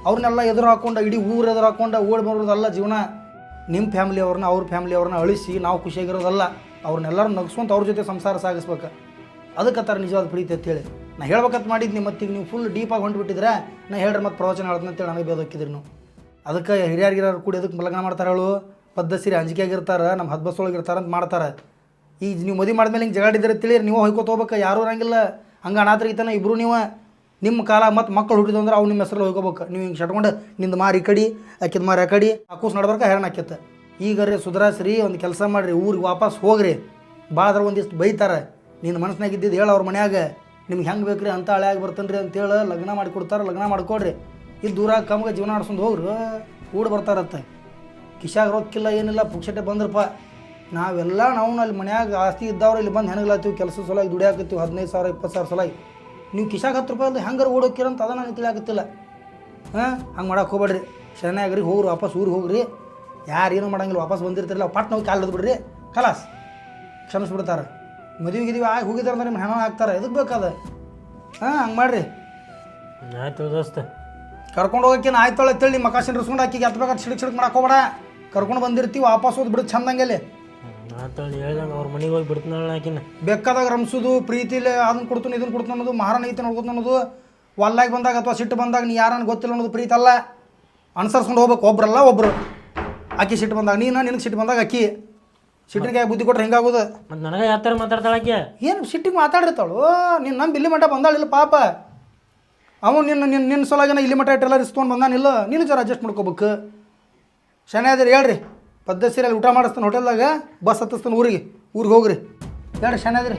ಅವ್ರನ್ನೆಲ್ಲ ಎದುರು ಹಾಕೊಂಡು ಇಡೀ ಊರು ಎದುರು ಹಾಕೊಂಡು ಓಡಿ ಬರೋದಲ್ಲ ಜೀವನ. ನಿಮ್ಮ ಫ್ಯಾಮಿಲಿಯವ್ರನ್ನ ಅವ್ರ ಫ್ಯಾಮಿಲಿಯವ್ರನ್ನ ಅಳಿಸಿ ನಾವು ಖುಷಿಯಾಗಿರೋದಲ್ಲ, ಅವ್ರನ್ನೆಲ್ಲರೂ ನಗ್ಸ್ಕೊಂತ ಅವ್ರ ಜೊತೆ ಸಂಸಾರ ಸಾಗಿಸ್ಬೇಕು. ಅದಕ್ಕೆ ಥರ ನಿಜವಾದ ಪ್ರೀತಿ ಅಂತೇಳಿ ನಾ ಹೇಳ್ಬೇಕಂತ ಮಾಡಿದ್ನಿ. ಮತ್ತೀಗ ನೀವು ಫುಲ್ ಡೀಪಾಗಿ ಹೊಂಟ್ಬಿಟ್ಟಿದ್ರೆ ನಾ ಹೇಳ್ರಿ ಮತ್ತೆ ಪ್ರವಚನ ಹೇಳ್ತೀನಿ ಅಂತೇಳಿ ನನಗೆ ಬೇದೋಕ್ಕಿದ್ರಿ ನೀವು. ಅದಕ್ಕೆ ಹಿರಿಯರ್ಗಿರೋರು ಕೂಡ ಅದಕ್ಕೆ ಲಗ್ನ ಮಾಡ್ತಾರೆ ಹೇಳು, ಪದ್ಧತಿ ಅಂಜಿಕೆಯಾಗಿರ್ತಾರೆ, ನಮ್ಮ ಹದ್ಬಸ್ಸೊಳಗೆ ಇರ್ತಾರೆ ಅಂತ ಮಾಡ್ತಾರೆ. ಈಗ ನೀವು ಮದುವೆ ಮಾಡಿದ್ಮೇಲೆ ಹಿಂಗೆ ಜಗಾಡಿದ್ರೆ ತಿಳಿಯರಿ, ನೀವು ಹೊಯ್ಕೋತ ಹೋಗ್ಬೇಕು, ಯಾರೂ ಇರಂಗಿಲ್ಲ. ಹಂಗೆ ಅನಾಥರಿಗಿತಾನೆ ಇಬ್ಬರು ನೀವು ನಿಮ್ಮ ಕಾಲ ಮತ್ತು ಮಕ್ಕಳು ಹುಟ್ಟಿದ ಅಂದ್ರೆ ಅವ್ರು ನಿಮ್ಮ ಹೆಸರಲ್ಲಿ ಹೋಗ್ಕೋಬೇಕು. ನೀವು ಹಿಂಗೆ ಶಟ್ಕೊಂಡು ನಿಂದು ಮಾರಿ ಈ ಕಡೆ ಆಕಿದ ಮಾರಿ ಆ ಕಡೆ ಕೂಸ್ ನಡ್ಬರ್ಕ ಹೆರಣ ಆಕ್ಯತ್ತ. ಈಗ ರೀ ಸುಧಾರಿಸ್ರಿ, ಒಂದು ಕೆಲಸ ಮಾಡಿರಿ, ಊರಿಗೆ ವಾಪಸ್ ಹೋಗ್ರಿ. ಭಾಳ ಒಂದಿಷ್ಟು ಬೈತಾರೆ, ನಿನ್ನ ಮನಸ್ಸಿನಾಗ ಇದ್ದಿದ್ದು ಹೇಳು ಅವ್ರ ಮನ್ಯಾಗ ನಿಮ್ಗೆ ಹೆಂಗೆ ಬೇಕು ರೀ ಅಂತ ಹಳೆಯಾಗಿ ಬರ್ತಾನೆ ರೀ ಅಂತೇಳಿ ಲಗ್ನ ಮಾಡಿ ಕೊಡ್ತಾರೆ. ಲಗ್ನ ಮಾಡ್ಕೊಡ್ರಿ, ಇದು ದೂರ ಕಮ್ಗೆ ಜೀವನ ಆಡ್ಸ್ಕೊಂಡು ಹೋಗ್ರಿ, ಊಡ್ ಬರ್ತಾರತ್ತೆ. ಕಿಶಾಗ ರೊಕ್ಕಿಲ್ಲ ಏನಿಲ್ಲ, ಪುಕ್ಷಟೆ ಬಂದ್ರಪ್ಪ. ನಾವೆಲ್ಲ ನಾವು ಅಲ್ಲಿ ಮನ್ಯಾಗ ಆಸ್ತಿ ಇದ್ದವ್ರು ಇಲ್ಲಿ ಬಂದು ಹೆಣಗ್ಲಾತೀವಿ, ಕೆಲಸ ಸಲುವಾಗಿ ದುಡಿಯಾಕತ್ತೀವಿ 15,000 20,000 ಸಲುವಾಗಿ. ನೀವು ಕಿಶಾಗ 10 ರೂಪಾಯಿ ಹೆಂಗಾರು ಓಡೋಕ್ಕಿರಂತ ಅದನ್ನ ನನಗೆ ತಿಳಿಯಾಕತ್ತಿಲ್ಲ. ಹಂಗೆ ಮಾಡಕ್ಕೆ ಹೋಗ್ಬೇಡ್ರಿ, ಶರಣಾಗ್ರಿ, ಹೋಗ್ರಿ ವಾಪಸ್ ಊರಿಗೆ ಹೋಗ್ರಿ. ಯಾರು ಏನೂ ಮಾಡಂಗಿಲ್ಲ, ವಾಪಸ್ ಬಂದಿರ್ತಿರಲ್ಲ ಪಟ್ ನಾವು ಕಾಲು ಬಿಡ್ರಿ, ಖಲಾಸ್ ಕ್ಷಮಿಸ್ಬಿಡ್ತಾರೆ. ಮದುವೆ ಗಿದ್ವಿ ಆಗಿ ಹೋಗಿದಾರೆ ಅಂದ್ರೆ ನಿಮ್ಮ ಹೆಣ ಹಾಕ್ತಾರೆ, ಎದಕ್ಕೆ ಬೇಕಾದ? ಹಂಗೆ ಮಾಡಿರಿ. ಆಯ್ತು ದೋಸ್ತ, ಕರ್ಕೊಂಡು ಹೋಗೋಕ್ಕೇನು ಆಯ್ತಾಳೆ ತಿಳಿ ನಿಮ್ಮ ಮಕಾಸಿನ ರಿಸ್ಕೊಂಡು ಆಕಿಗೆ ಎತ್ತಬೇಕಾದ ಸಿಡಕ್ ಮಾಡಕ್ಕೆ ಹೋಗ್ಬೇಡ. ಕರ್ಕೊಂಡು ಬಂದಿರ್ತೀವಿ, ವಾಪಸ್ ಹೋದ್ ಬಿಡು ಚಂದಂಗೆಲ್ಲಿ. ಆತಳಿ ಹೇಳ್ದಂಗೆ ಅವ್ರ ಮನೆಗೆ ಹೋಗಿ ಬಿಡ್ತಾನಲ್ಲ ಆಕಿನ. ಬೇಕಾದಾಗ ರಮಿಸೋದು, ಪ್ರೀತಿಲಿ ಅದನ್ನು ಕೊಡ್ತಾನೆ ಇದನ್ನು ಕೊಡ್ತಾನೆ ಅನ್ನೋದು, ಮಾರನ ಐತೆ ನೋಡ್ಕೊತ ಅನ್ನೋದು, ಒಲ್ಲಾಗಿ ಬಂದಾಗ ಅಥವಾ ಸಿಟ್ಟು ಬಂದಾಗ ನೀ ಯಾರನ್ನು ಗೊತ್ತಿಲ್ಲ ಅನ್ನೋದು ಪ್ರೀತಿ ಅಲ್ಲ. ಅನುಸರಿಸ್ಕೊಂಡು ಹೋಗ್ಬೇಕು, ಒಬ್ರಲ್ಲ ಒಬ್ಬರು. ಆಕಿ ಸಿಟ್ಟು ಬಂದಾಗ ನಿನಗೆ ಸಿಟ್ಟು ಬಂದಾಗ ಅಕ್ಕಿ ಸಿಟ್ಟಿಗೆ ಬುದ್ಧಿ ಕೊಟ್ರೆ ಹೆಂಗಾಗೋದು? ಮತ್ತು ನನಗೆ ಯಾವ ಥರ ಮಾತಾಡ್ತಾಳಕ್ಕೆ? ಏನು ಸಿಟ್ಟಿಗೆ ಮಾತಾಡಿರ್ತಾಳು, ನೀನು ನಮ್ಮ ಇಲ್ಲಿ ಮಟ್ಟ ಬಂದಾಳಿಲ್ಲ ಪಾಪ. ಅವನು ನಿನ್ನ ಸಲುವಾಗಿ ಇಲ್ಲಿ ಮಟ್ಟ ಇಟ್ಟೆಲ್ಲ ಇಸ್ಕೊಂಡು ಬಂದಾನಿಲ್ಲ, ನೀನು ಜರ ಅಡ್ಜಸ್ಟ್ ಮಾಡ್ಕೋಬೇಕು. ಶನಿ ಅದ್ರಿ ಹೇಳ್ರಿ, ಪದ್ಧತಿ ಸೀರಿಯಲ್ಲಿ ಊಟ ಮಾಡಿಸ್ತಾನೆ ಹೋಟೆಲ್ದಾಗ, ಬಸ್ ಹತ್ತಿಸ್ತಾನೆ ಊರಿಗೆ ಹೋಗ್ರಿ ಹೇಳ್ರಿ ಶನಿ ಅದ್ರಿ.